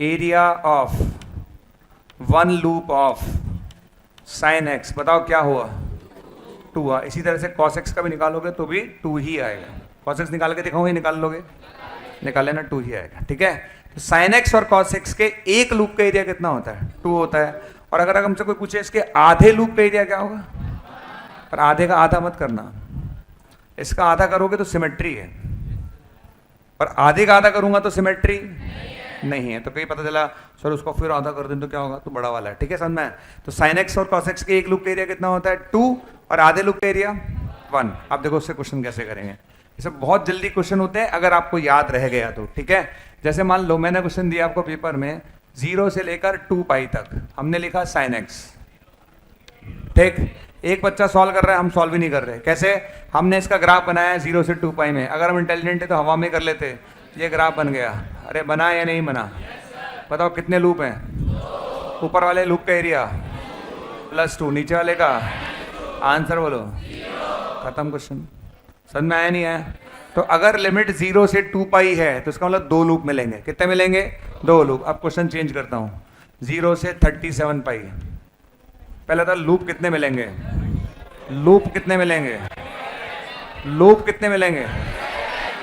A: Area of 1 loop of sin x, बताओ क्या हुआ? 2 हुआ। इसी तरह से cos x का भी निकालोगे तो भी 2 ही आएगा। cos x निकाल के दिखाऊंगा, निकाल लोगे? निकाल लेना, 2 ही आएगा, ठीक है। तो sin x और cos x के एक लूप का एरिया कितना होता है? 2 होता है। और अगर हमसे कोई पूछे इसके आधे लूप का एरिया क्या होगा? पर आधे का आधा मत करना, इसका आधा करोगे तो सिमेट्री है, पर आधे का आधा करूंगा तो सिमेट्री नहीं है। तो कहीं पता चला सर उसको फिर आधा कर दें तो क्या होगा? तो बड़ा वाला है, ठीक है, समझ में? तो sin x और cos x के एक लूप का एरिया कितना होता है? 2, और आधे लूप का एरिया 1। आप देखो उससे क्वेश्चन कैसे करेंगे। ये सब बहुत जल्दी क्वेश्चन होते हैं अगर आपको याद रह गया तो, ठीक है। जैसे मान लो मैंने क्वेश्चन दिया आपको पेपर में 0 से लेकर 2 पाई तक, हमने लिखा sin x, ठीक। एक बच्चा सॉल्व कर रहा है, हम सॉल्व ही नहीं कर रहे। कैसे? हमने इसका ग्राफ बनाया 0 से 2 पाई में। अगर हम इंटेलिजेंट है तो हवा में कर लेते, ये ग्राफ बन गया। अरे बना या नहीं बना? बताओ कितने लूप हैं? ऊपर वाले लूप का एरिया +2, नीचे वाले का आंसर बोलो। खत्म क्वेश्चन। समझ में आया नहीं आया? तो अगर लिमिट 0 से 2 पाई है तो इसका मतलब 2 लूप मिलेंगे। कितने मिलेंगे? 2 लूप। अब क्वेश्चन चेंज करता हूँ, 0 से 37 पाई। पहले था लूप कितने मिलेंगे? लूप कितने मिलेंगे? लूप कितने मिलेंगे?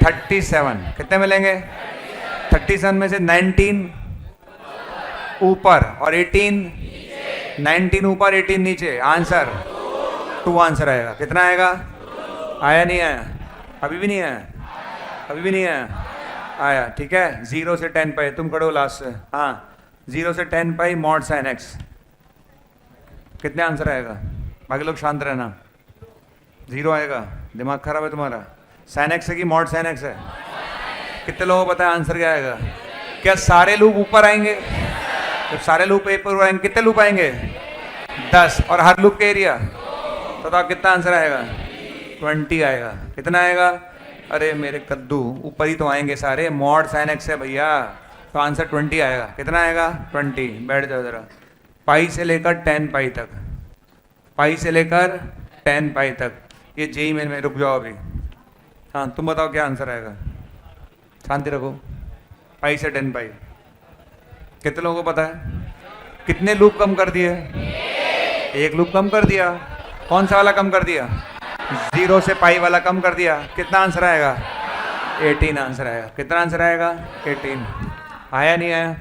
A: 37। कितने मिलेंगे? 37 में से 19 ऊपर और 18, 19 ऊपर 18 नीचे, आंसर 2 आंसर आएगा। कितना आएगा? आया नहीं आया? अभी भी नहीं आया? अभी भी नहीं आया? आया, ठीक है। 0 से 10 पाई, तुम करो लास्ट से। हाँ, 0 से 10 पाई मॉड sin x, कितने आंसर आएगा? बाकी लोग शांत रहना। 0 आएगा। दिमाग खराब है तुम्हारा? sin x है कि मॉड sin x है? कितने लोगों को पता है आंसर क्या आएगा? क्या सारे लूप ऊपर आएंगे? जब सारे लूप ऊपर आएंगे कितने लूप आएंगे? 10। और हर लूप का एरिया तो बताओ कितना आंसर आएगा? 20 आएगा। कितना आएगा? अरे मेरे कद्दू, ऊपर ही तो आएंगे सारे, मॉड sin x है भैया, तो आंसर 20 आएगा। कितना आएगा? 20। बैठ जाओ जरा। पाई से लेकर 10 पाई तक, पाई से लेकर 10 पाई तक, ये जेई में रुक जाओ अभी। हाँ तुम बताओ क्या आंसर आएगा? शांति रखो। पाई से 10 पाई, कितने लोगों को पता है? कितने लूप कम कर दिए? एक लूप कम कर दिया। कौन सा वाला कम कर दिया? 0 से पाई वाला कम कर दिया। कितना आंसर आएगा? 18 आंसर आएगा। कितना आंसर आएगा? 18। आया नहीं आया?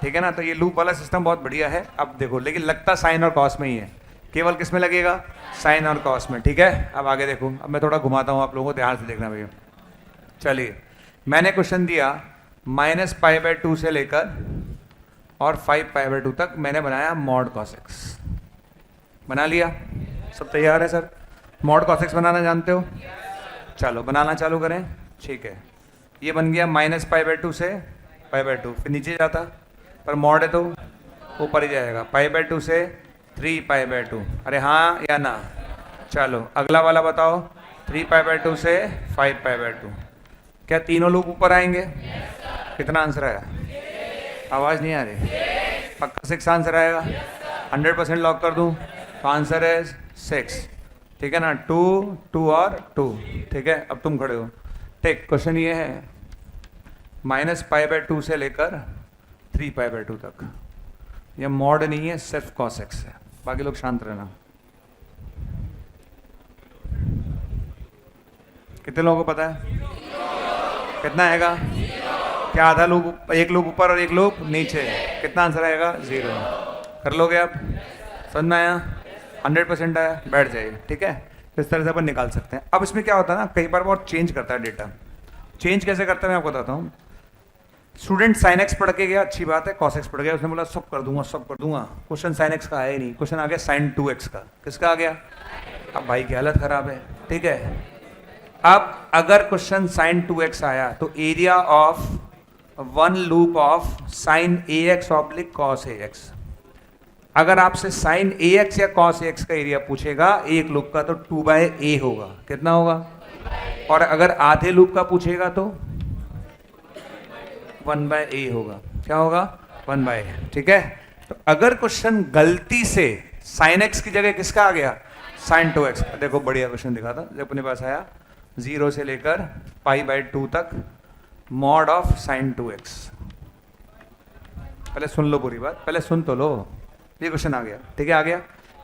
A: ठीक है ना। तो ये लूप वाला सिस्टम बहुत बढ़िया है। अब देखो, लेकिन लगता साइन और कॉस में ही है। केवल किस में लगेगा? साइन और कॉस में, ठीक है। अब आगे देखो, अब मैं थोड़ा घुमाता हूँ आप लोगों को, ध्यान से देखना भैया। चलिए, मैंने क्वेश्चन दिया -π/2 से लेकर और 5π/2 तक मैंने बनाया मॉड cos x। बना लिया? सब तैयार है सर? मॉड cos x बनाना जानते हो? चलो बनाना चालू करें। ठीक है, ये बन गया -π/2 से π/2, फिर नीचे जाता, पर मॉड है तो ऊपर ही जाएगा। π/2 से 3π/2। अरे हाँ या ना? चलो अगला वाला बताओ, 3 पाई/2 से 5 पाई/2, क्या तीनों लूप ऊपर आएंगे? कितना आंसर आया? आवाज़ नहीं आ रही? पक्का 6 आंसर आएगा? 100% लॉक कर दूं? तो आंसर है 6, ठीक है ना? 2 2 और 2, ठीक है। अब तुम खड़े हो, ठीक। क्वेश्चन ये है, -π/2 से लेकर 3 π/2 तक, यह मॉड नहीं है, सिर्फ cos x है। बाकी लोग शांत रहना। कितने लोगों को पता है? कितना आएगा? क्या आधा लूप, एक लूप ऊपर और एक लूप नीचे? कितना आंसर आएगा? 0। कर लोगे आप? समझ में आया? 100% आया? बैठ जाइए, ठीक है। तो इस तरह से अपन निकाल सकते हैं। अब इसमें क्या होता है ना, कई बार बहुत चेंज करता है डेटा। चेंज कैसे करता है मैं आपको बताता हूँ। स्टूडेंट sin x पढ़ के गया, अच्छी बात है। cos x पढ़ गया, उसने बोला सब कर दूंगा, सब कर दूंगा। क्वेश्चन sin x का आया ही नहीं, क्वेश्चन आ गया sin 2x का। किसका आ गया? अब भाई की हालत खराब है, ठीक है। अब अगर क्वेश्चन sin 2x आया तो area of one loop of sin ax oblique cos ax। अगर आपसे sin ax या cos ax का एरिया पूछेगा एक लूप का, तो 2/a होगा। कितना होगा? और अगर आधे लूप का पूछेगा तो 1/a होगा। क्या होगा? 1/a, ठीक है। तो अगर क्वेश्चन गलती से sin x की जगह किसका आ गया? sin 2x का। देखो बढ़िया क्वेश्चन दिखा था जब अपने पास आया, 0 से लेकर π/2 तक मॉड ऑफ sin 2x। पहले सुन लो पूरी बात, पहले सुन तो लो। ये क्वेश्चन आ गया, ठीक है, आ गया।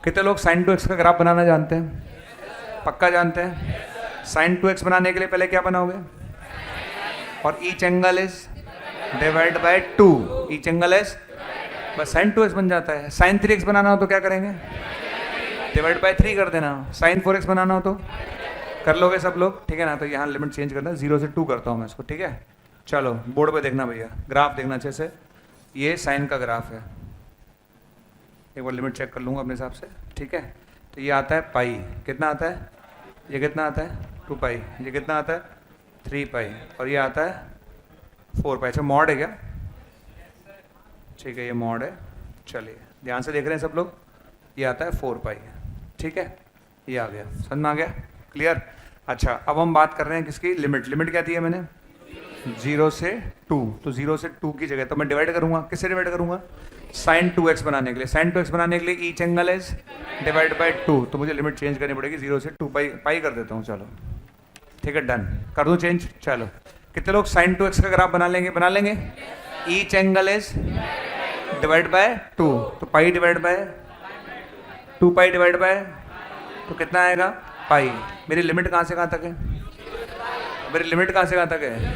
A: कितने लोग sin 2x का ग्राफ बनाना जानते हैं? पक्का जानते हैं? sin 2x बनाने के लिए पहले क्या बनाओगे? और each angle is divide by 2। Each angle is, बस sin 2x बन जाता है। sin 3x बनाना हो तो क्या करेंगे? डिवाइड बाय 3 कर देना। sin 4x बनाना हो तो कर लोगे सब लोग, ठीक है ना? तो यहाँ लिमिट चेंज करना, 0 से 2 करता हूँ मैं इसको, ठीक है। चलो बोर्ड पे देखना भैया, ग्राफ देखना अच्छे से। ये साइन का ग्राफ है, एक बार लिमिट चेक कर लूँगा अपने हिसाब से, ठीक है। तो ये आता है पाई, कितना आता है? ये कितना आता है? 2 पाई। ये कितना आता है? 3 पाई। और ये आता है 4 पाई। अच्छा मॉड है क्या? ठीक है, ये मॉड है। चलिए ध्यान से देख रहे हैं सब लोग। ये आता है 4 पाई, ठीक है। ये आ गया, समझ में आ गया? क्लियर? अच्छा अब हम बात कर रहे हैं किसकी? लिमिट। लिमिट क्या दी है मैंने? 0 से 2। तो 0 से 2 की जगह तो मैं डिवाइड करूंगा, किससे डिवाइड करूंगा? sin 2x बनाने के लिए। sin 2x बनाने के लिए each angle is divide by 2, तो मुझे लिमिट चेंज करनी पड़ेगी। 0 से 2 पाई कर देता हूँ। चलो ठीक है, डन कर दूँ चेंज। चलो कितने लोग sin 2x का ग्राफ बना लेंगे? बना लेंगे। Each angle is divide by 2, तो pi divide by 2 pi divide by, तो कितना आएगा? पाई। मेरी लिमिट कहाँ से कहाँ तक है? मेरी लिमिट कहाँ से कहाँ तक है?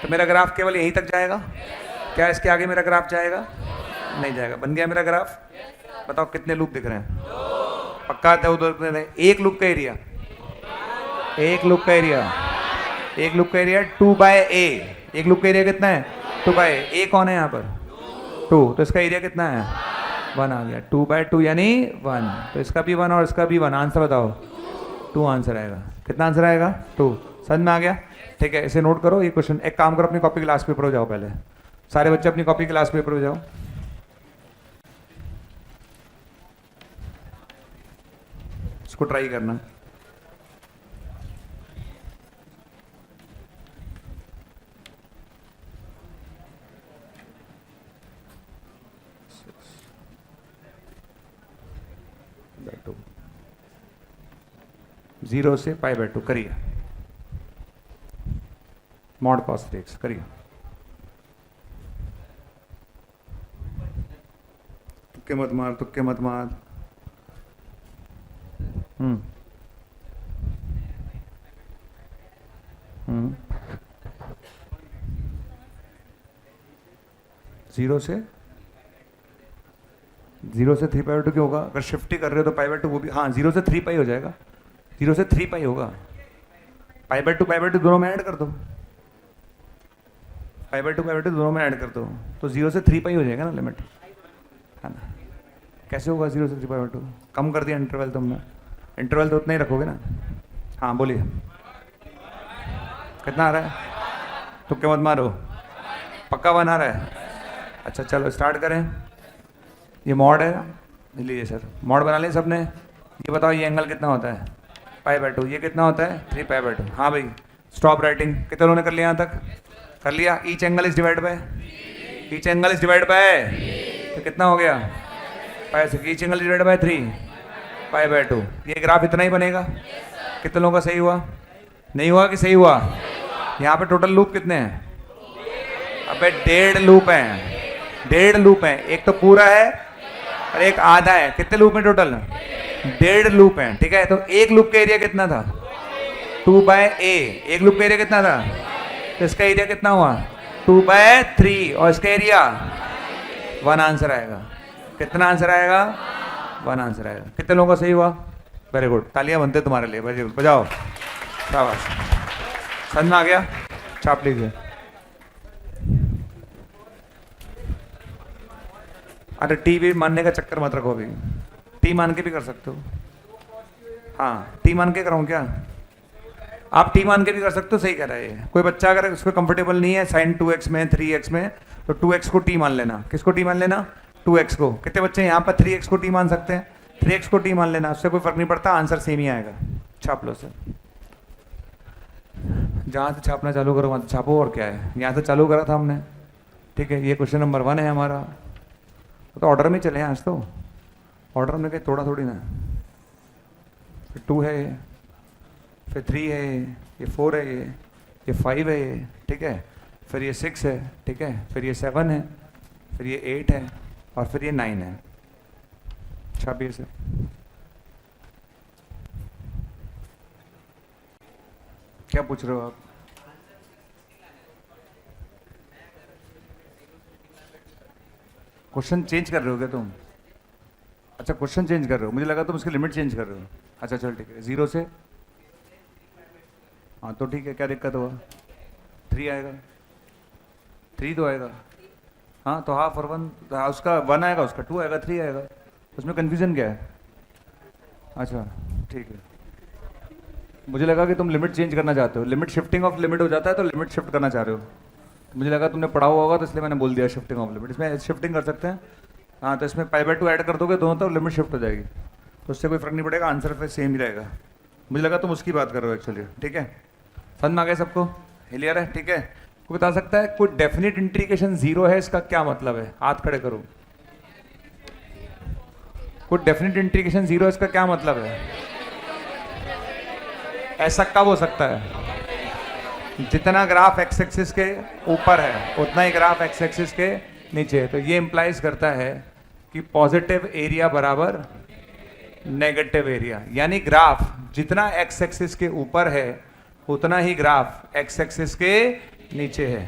A: तो मेरा ग्राफ केवल यहीं तक जाएगा क्या? इसके आगे मेरा ग्राफ जाएगा? नहीं जाएगा। बन गया मेरा ग्राफ। बताओ कितने लूप दिख रहे हैं? पक्का आता है उधर? एक लूप का एरिया, एक लूप का एरिया, एक लूप का एरिया 2/a। एक लूप का एरिया कितना है? 2/a। a कौन है यहाँ पर? 2, तो इसका एरिया कितना है? 1 आ गया। 2/2 यानी 1, तो इसका भी 1 और इसका भी 1। आंसर बताओ। 2 आंसर आएगा। कितना आंसर आएगा? 2। समझ में आ गया? ठीक है, इसे नोट करो ये क्वेश्चन। एक काम करो, अपनी कॉपी क्लास पेपर हो जाओ। पहले सारे बच्चे अपनी कॉपी क्लास पेपर हो जाओ। इसको ट्राई करना। बैठो। 0 से π/2 करिए। मॉड cos 3x करिए। तुक्के मत मार, तुक्के मत मार। 0 से 3/2 क्यों होगा? अगर शिफ्ट ही कर रहे हो तो π/2 वो भी, हाँ 0 से 3 पाई हो जाएगा। 0 से 3 पाई होगा। π/2 दोनों में ऐड कर दो। π/2 दोनों में ऐड कर दो, तो 0 से 3 पाई हो जाएगा ना लिमिट, है ना? कैसे होगा 0 से 3/2? कम कर दिया इंटरवल तुमने। इंटरवल तो उतना ही रखोगे ना? हाँ बोलिए, कितना आ रहा है? तुक्के मत मारो, पक्का 1 आ रहा है? अच्छा चलो स्टार्ट करें। ये मॉड है, लीजिए सर, मॉड बना लें सबने। ये बताओ ये एंगल कितना होता है? Pi by 2। ये कितना होता है 3 पाई बाय 2। हाँ भाई स्टॉप राइटिंग। कितने लोगों ने कर लिया यहाँ तक? कर लिया। Each angle is divide by, each angle is divide by, तो कितना हो गया पाई 6। Each angle divide by 3 pi by 2। ये ग्राफ इतना ही बनेगा। कितने लोगों का सही हुआ? नहीं हुआ कि सही हुआ? यहाँ पे टोटल लूप कितने हैं? अबे 1.5 लूप हैं, 1.5 लूप हैं। एक तो पूरा है और एक आधा है। कितने लूप हैं टोटल? 1.5 लूप हैं, ठीक है। तो एक लूप का एरिया कितना था? 2 बाय a। एक लूप का एरिया कितना था? तो इसका एरिया कितना हुआ? 2 बाय 3। और इसका एरिया 1 आंसर आएगा। कितना आंसर आएगा? 1 आंसर आएगा। कितने लोगों का सही हुआ? वेरी गुड, तालियां बनते तुम्हारे लिए, वेरी गुड, बजाओ, शाबाश। समझ में आ गया? छाप लीजिए। अरे टी भी मानने का चक्कर मत रखो अभी, टी मान के भी कर सकते हो। हाँ टी मान के कराऊँ क्या? आप टी मान के भी कर सकते हो, सही कह रहा है ये। कोई बच्चा अगर उसको कंफर्टेबल नहीं है साइन 2x में 3x में, तो 2x को टी मान लेना। किसको टी मान लेना? 2x को। कितने बच्चे यहाँ पर 3x को टी मान सकते हैं? 3x को टी मान लेना, उससे कोई फर्क नहीं पड़ता, आंसर सेम ही आएगा। छाप लो सर, जहाँ से छापना चालू करो वहाँ से छापो। और क्या है, यहाँ से चालू करा था हमने, ठीक है। ये क्वेश्चन नंबर 1 है हमारा। तो ऑर्डर में चले हैं आज, तो ऑर्डर में कहीं थोड़ा थोड़ी ना। फिर 2 है ये, फिर 3 है ये 4 है ये 5 है ये, ठीक है। फिर ये 6 है, ठीक है। फिर ये 7 है, फिर ये 8 है, और फिर ये 9 है। छापिए से। क्या पूछ रहे हो आप? क्वेश्चन चेंज कर रहे हो क्या तुम? अच्छा क्वेश्चन चेंज कर रहे हो, मुझे लगा तुम उसकी लिमिट चेंज कर रहे हो। अच्छा चल ठीक है, 0 से, हाँ तो ठीक है, क्या दिक्कत हुआ? 3 आएगा, 3 तो आएगा। हाँ तो हाफ और 1, हाँ, उसका 1 आएगा, उसका 2 आएगा, 3 आएगा। उसमें कन्फ्यूजन क्या है? अच्छा ठीक है, मुझे लगा कि तुम लिमिट चेंज करना चाहते हो। लिमिट शिफ्टिंग ऑफ लिमिट हो जाता है, तो लिमिट शिफ्ट करना चाह रहे हो। मुझे लगा तुमने पढ़ा हुआ होगा, तो इसलिए मैंने बोल दिया शिफ्टिंग ऑफ लिमिट। इसमें शिफ्टिंग कर सकते हैं। हाँ तो इसमें पाई बाय 2 ऐड कर दोगे दोनों, तो लिमिट शिफ्ट हो जाएगी, तो उससे कोई फर्क नहीं पड़ेगा, आंसर फिर सेम ही रहेगा। मुझे लगा तुम उसकी बात कर रहे हो एक्चुअली, ठीक है। समझ में आ गया सबको? क्लियर है, ठीक है। कोई बता सकता है कोई डेफिनेट इंटीग्रेशन 0 है, इसका क्या मतलब है? हाथ खड़े करो। कोई डेफिनेट इंटीग्रेशन 0 है, इसका क्या मतलब है? ऐसा कब हो सकता है? जितना ग्राफ एक्स एक्सिस के ऊपर है उतना ही ग्राफ एक्स एक्सिस के नीचे है। तो ये इंप्लाइज करता है कि पॉजिटिव एरिया बराबर नेगेटिव एरिया, यानी ग्राफ जितना एक्स एक्सिस के ऊपर है उतना ही ग्राफ एक्स एक्सिस के नीचे है,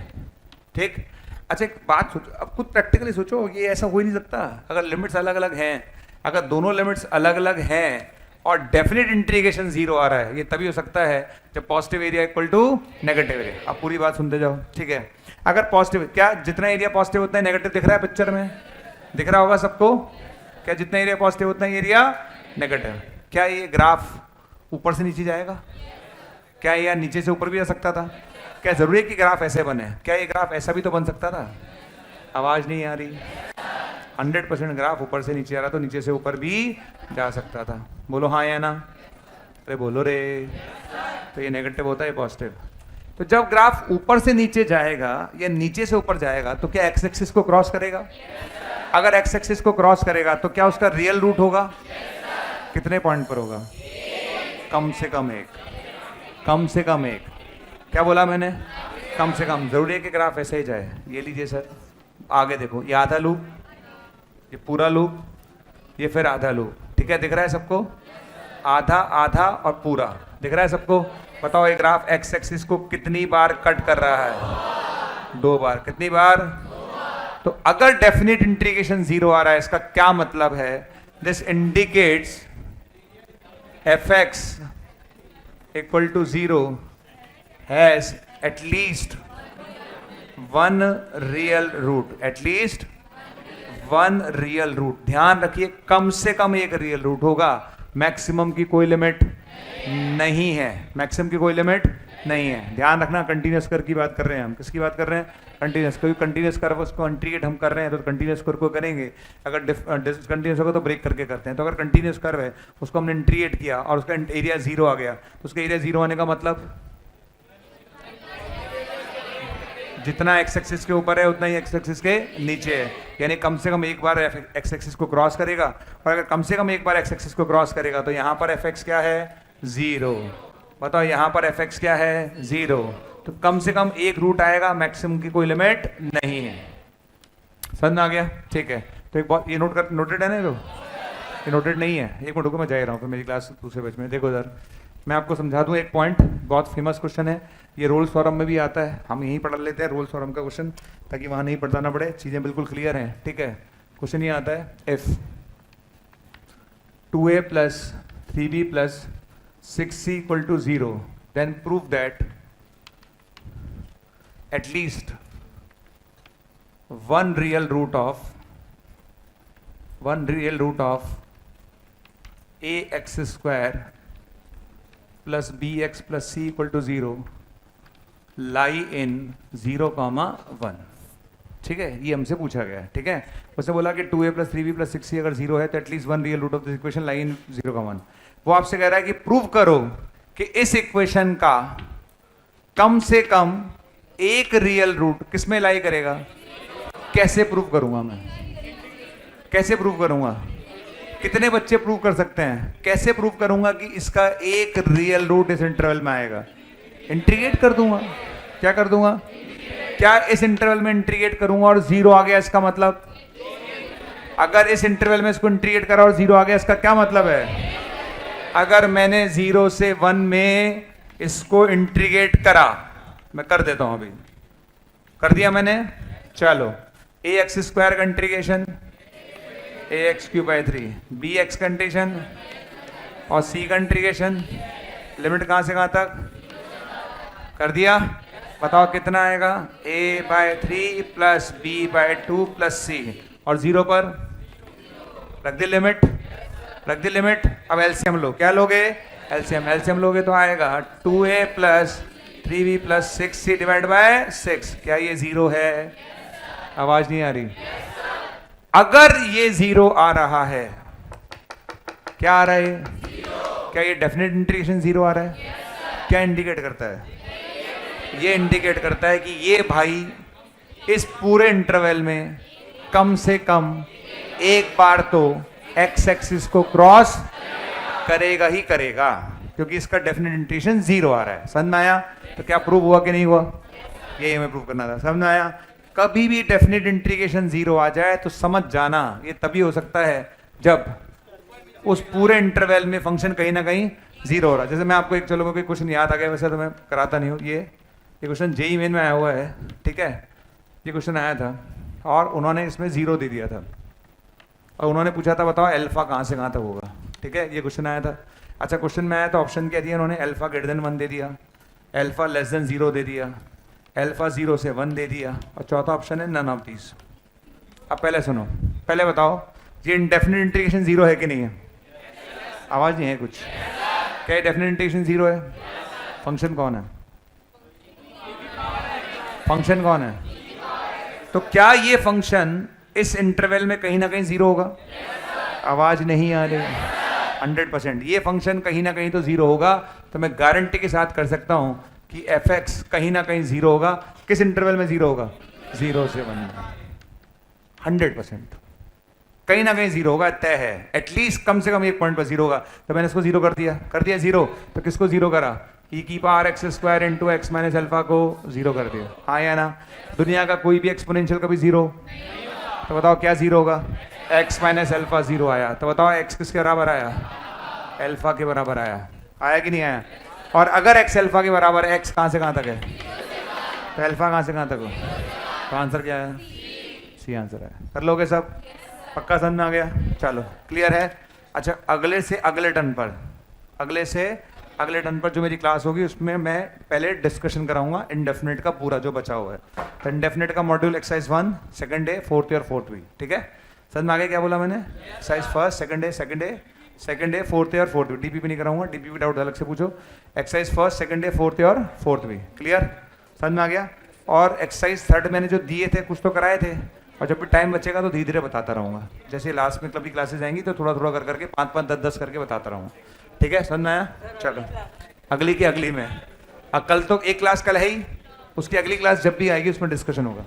A: ठीक। अच्छा एक बात सोचो, अब कुछ प्रैक्टिकली सोचो, ये ऐसा हो ही नहीं सकता। अगर लिमिट्स अलग अलग हैं, अगर दोनों लिमिट्स अलग अलग हैं और डेफिनेट इंटीग्रेशन 0 आ रहा है, ये तभी हो सकता है जब positive area equal to negative area. अब पूरी बात सुनते जाओ, ठीक है। अगर पॉजिटिव, क्या जितना एरिया पॉजिटिव उतना ही नेगेटिव दिख रहा है? पिक्चर में दिख रहा होगा सबको, क्या जितना एरिया पॉजिटिव उतना ही एरिया नेगेटिव। क्या ये ग्राफ ऊपर से नीचे जाएगा? क्या ये नीचे से ऊपर भी जा सकता था? क्या जरूरी है कि ग्राफ ऐसे बने? क्या ये ग्राफ ऐसा भी तो बन सकता था? आवाज नहीं आ रही। 100% ग्राफ ऊपर से नीचे आ रहा, तो नीचे से ऊपर भी जा सकता था। बोलो हाँ या ना? अरे बोलो रे। तो ये नेगेटिव होता है, पॉजिटिव। तो जब ग्राफ ऊपर से नीचे जाएगा या नीचे से ऊपर जाएगा, तो क्या एक्स एक्सिस को क्रॉस करेगा? अगर एक्स एक्सिस को क्रॉस करेगा तो क्या उसका रियल रूट होगा? कितने पॉइंट पर होगा? कम से कम एक, कम से कम एक। क्या बोला मैंने? कम से कम। जरूरी है कि ग्राफ ऐसे ही जाए। ये लीजिए सर, आगे देखो, ये आधा लूप, ये पूरा लूप, ये फिर आधा लूप, ठीक है। दिख रहा है सबको? आधा आधा और पूरा दिख रहा है सबको? बताओ ये ग्राफ एक्स एक्सिस को कितनी बार कट कर रहा है? 2 बार। कितनी बार? तो अगर डेफिनेट इंटीग्रेशन 0 आ रहा है, इसका क्या मतलब है? This indicates f x equal to 0 has at least 1 real root, at least 1 real root. ध्यान रखिए, कम से कम एक रियल रूट होगा। मैक्सिमम की कोई लिमिट नहीं है, मैक्सिमम की कोई लिमिट नहीं है। ध्यान रखना, कंटिन्यूस कर्व की बात कर रहे हैं हम। किसकी बात कर रहे हैं? कंटिन्यूस। कोई कंटिन्यूस कर्व उसको इंटीग्रेट हम कर रहे हैं तो कंटिन्यूस कर्व को करेंगे। अगर डिसकंटिन्यूस होगा तो ब्रेक करके करते हैं। तो अगर कंटिन्यूस कर्व है उसको हमने इंटीग्रेट किया और उसका एरिया 0 आ गया तो उसका एरिया 0 आने का मतलब जितना एक्स एक्सिस के ऊपर है उतना ही एक्स एक्सिस के नीचे है, यानी कम से कम एक बार एक्स एक्सिस को क्रॉस करेगा। और अगर कम से कम एक बार एक्स एक्सिस को क्रॉस करेगा तो यहाँ पर एफ एक्स क्या है? 0। बताओ यहाँ पर एफ एक्स क्या है? 0। तो कम से कम एक रूट आएगा, मैक्सिमम की कोई लिमिट नहीं है। समझ में आ गया? ठीक है। तो एक बात ये नोटेड है ना? तो ये नोटेड नहीं है। एक मिनट रुको, मैं जा रहा हूँ फिर मेरी क्लास दूसरे बैच में। देखो इधर मैं आपको समझा दूं एक पॉइंट, बहुत फेमस क्वेश्चन है ये, रोल्स थ्योरम में भी आता है। हम यहीं पढ़ लेते हैं रोल्स थ्योरम का क्वेश्चन, ताकि वहाँ नहीं पढ़ाना पड़े, चीज़ें बिल्कुल क्लियर हैं। ठीक है। क्वेश्चन ये आता है, if 2a + 3b + 6c = 0 then prove that at least one real root of ax² + bx + c = 0 lie in 0, 1। ठीक है, ये हमसे पूछा गया है। ठीक है, उसने बोला कि 2a + 3b + 6c अगर 0 है तो at least one real root of this equation lie in 0, 1। वो आपसे कह रहा है कि प्रूव करो कि इस इक्वेशन का कम से कम एक रियल रूट किस में लाई करेगा। कैसे प्रूव करूंगा मैं? कैसे प्रूव करूंगा? कितने बच्चे प्रूव कर सकते हैं? कैसे प्रूव करूंगा कि इसका एक रियल रूट इस इंटरवल में आएगा? इंटीग्रेट कर दूंगा। क्या कर दूंगा? क्या इस इंटरवल में इंटीग्रेट करूंगा और 0 आ गया, इसका मतलब? अगर इस इंटरवल में इसको इंटीग्रेट करा और 0 आ गया, इसका क्या मतलब है? अगर मैंने 0 से 1 में इसको इंटीग्रेट करा, मैं कर देता हूं, अभी कर दिया मैंने। चलो, ax² का इंटीग्रेशन ax³/3, bx का इंटीग्रेशन और c का इंटीग्रेशन, लिमिट कहां से कहां तक कर दिया? बताओ कितना आएगा? a/3 + b/2 + c, और 0 पर रख दी लिमिट, रख दी लिमिट। अब एलसीएम लो। क्या लोगे? एलसीएम लोगे तो आएगा 2a + 3b + 6c / 6। क्या ये 0 है? आवाज नहीं आ रही। अगर ये 0 आ रहा है, क्या आ रहा है? क्या ये डेफिनेट इंटीग्रेशन 0 आ रहा है? क्या इंडिकेट करता है? ये इंडिकेट करता है कि ये भाई इस पूरे इंटरवल में कम से कम एक बार तो एक्स एक्सिस को क्रॉस करेगा ही करेगा, क्योंकि इसका डेफिनेट इंटीग्रेशन 0 आ रहा है। समझ में आया? तो क्या प्रूव हुआ कि नहीं हुआ? ये हमें प्रूव करना था। समझ में आया? कभी भी डेफिनेट इंटीग्रेशन 0 आ जाए तो समझ जाना ये तभी हो सकता है जब उस पूरे इंटरवल में फंक्शन कहीं ना कहीं 0 हो रहा है। जैसे मैं आपको एक, चलो कोई क्वेश्चन याद आ गया, वैसे तो मैं कराता नहीं हूँ। ये क्वेश्चन जेईई मेन में आया हुआ है। ठीक है, ये क्वेश्चन आया था और उन्होंने इसमें 0 दे दिया था और उन्होंने पूछा था बताओ अल्फा कहाँ से कहाँ तक होगा। ठीक है, ये क्वेश्चन आया था। अच्छा, क्वेश्चन में आया तो ऑप्शन क्या दिया उन्होंने? अल्फा > 1 दे दिया, अल्फा <0 दे दिया, अल्फा 0 से 1 दे दिया, और चौथा ऑप्शन है नन ऑफ दीज। अब पहले सुनो, पहले बताओ ये इंडेफिनिट इंटीग्रेशन 0 है कि नहीं है? आवाज नहीं है कुछ। क्या ये डेफिनेट इंटीग्रेशन 0 है? फंक्शन कौन है? फंक्शन कौन है? तो क्या ये फंक्शन इस इंटरवल में कहीं ना कहीं 0 होगा? आवाज नहीं आ रही। 100% ये फंक्शन कहीं ना कहीं तो 0 होगा। तो मैं गारंटी के साथ कर सकता हूं कि एफ एक्स कहीं ना कहीं 0 होगा। किस इंटरवल में 0 होगा? 0 से 1 में। 100% कहीं ना कहीं 0 होगा, तय है। एटलीस्ट कम से कम एक पॉइंट पर 0 होगा। तो मैंने इसको 0 कर दिया 0। तो किसको 0 करा? e² x² × x - अल्फा को 0 कर दिया। हाँ या ना? दुनिया का कोई भी एक्सपोनेंशियल कभी 0? तो बताओ क्या 0 होगा? x - अल्फा 0 आया। तो बताओ x किसके बराबर आया? अल्फा के बराबर आया। आया कि नहीं आया? और अगर x अल्फा के बराबर है, x कहाँ से कहाँ तक है? तो अल्फा कहाँ से कहाँ तक हो? तो आंसर क्या है? सी आंसर है। कर लोगे सब? पक्का समझ में आ गया? चलो, क्लियर है। अच्छा, अगले से अगले टर्न पर जो मेरी क्लास होगी उसमें मैं पहले डिस्कशन कराऊंगा इंडेफिनेट का पूरा जो बचा हुआ है। तो इंडेफिनेट का module exercise 1 second day 4th और 4th वीक। ठीक है, समझ में आ गया क्या बोला मैंने? Exercise 1st, second day second day, fourth day और फोर्थ भी। डीपीपी नहीं कराऊंगा, डीपीपी डाउट अलग से पूछो। Exercise first, second day, fourth day और फोर्थ भी। क्लियर, समझ में आ गया। और एक्सरसाइज थर्ड मैंने जो दिए थे कुछ तो कराए थे, और जब भी टाइम बचेगा तो धीरे धीरे बताता रहूंगा। जैसे लास्ट में कभी क्लासेस आएंगी तो थोड़ा थोड़ा कर करके 5-5, 10-10 करके बताता रहूंगा। ठीक है, समझ में आया। चलो अगली की अगली में, कल तो एक क्लास कल है ही, उसकी अगली क्लास जब भी आएगी उसमें डिस्कशन होगा।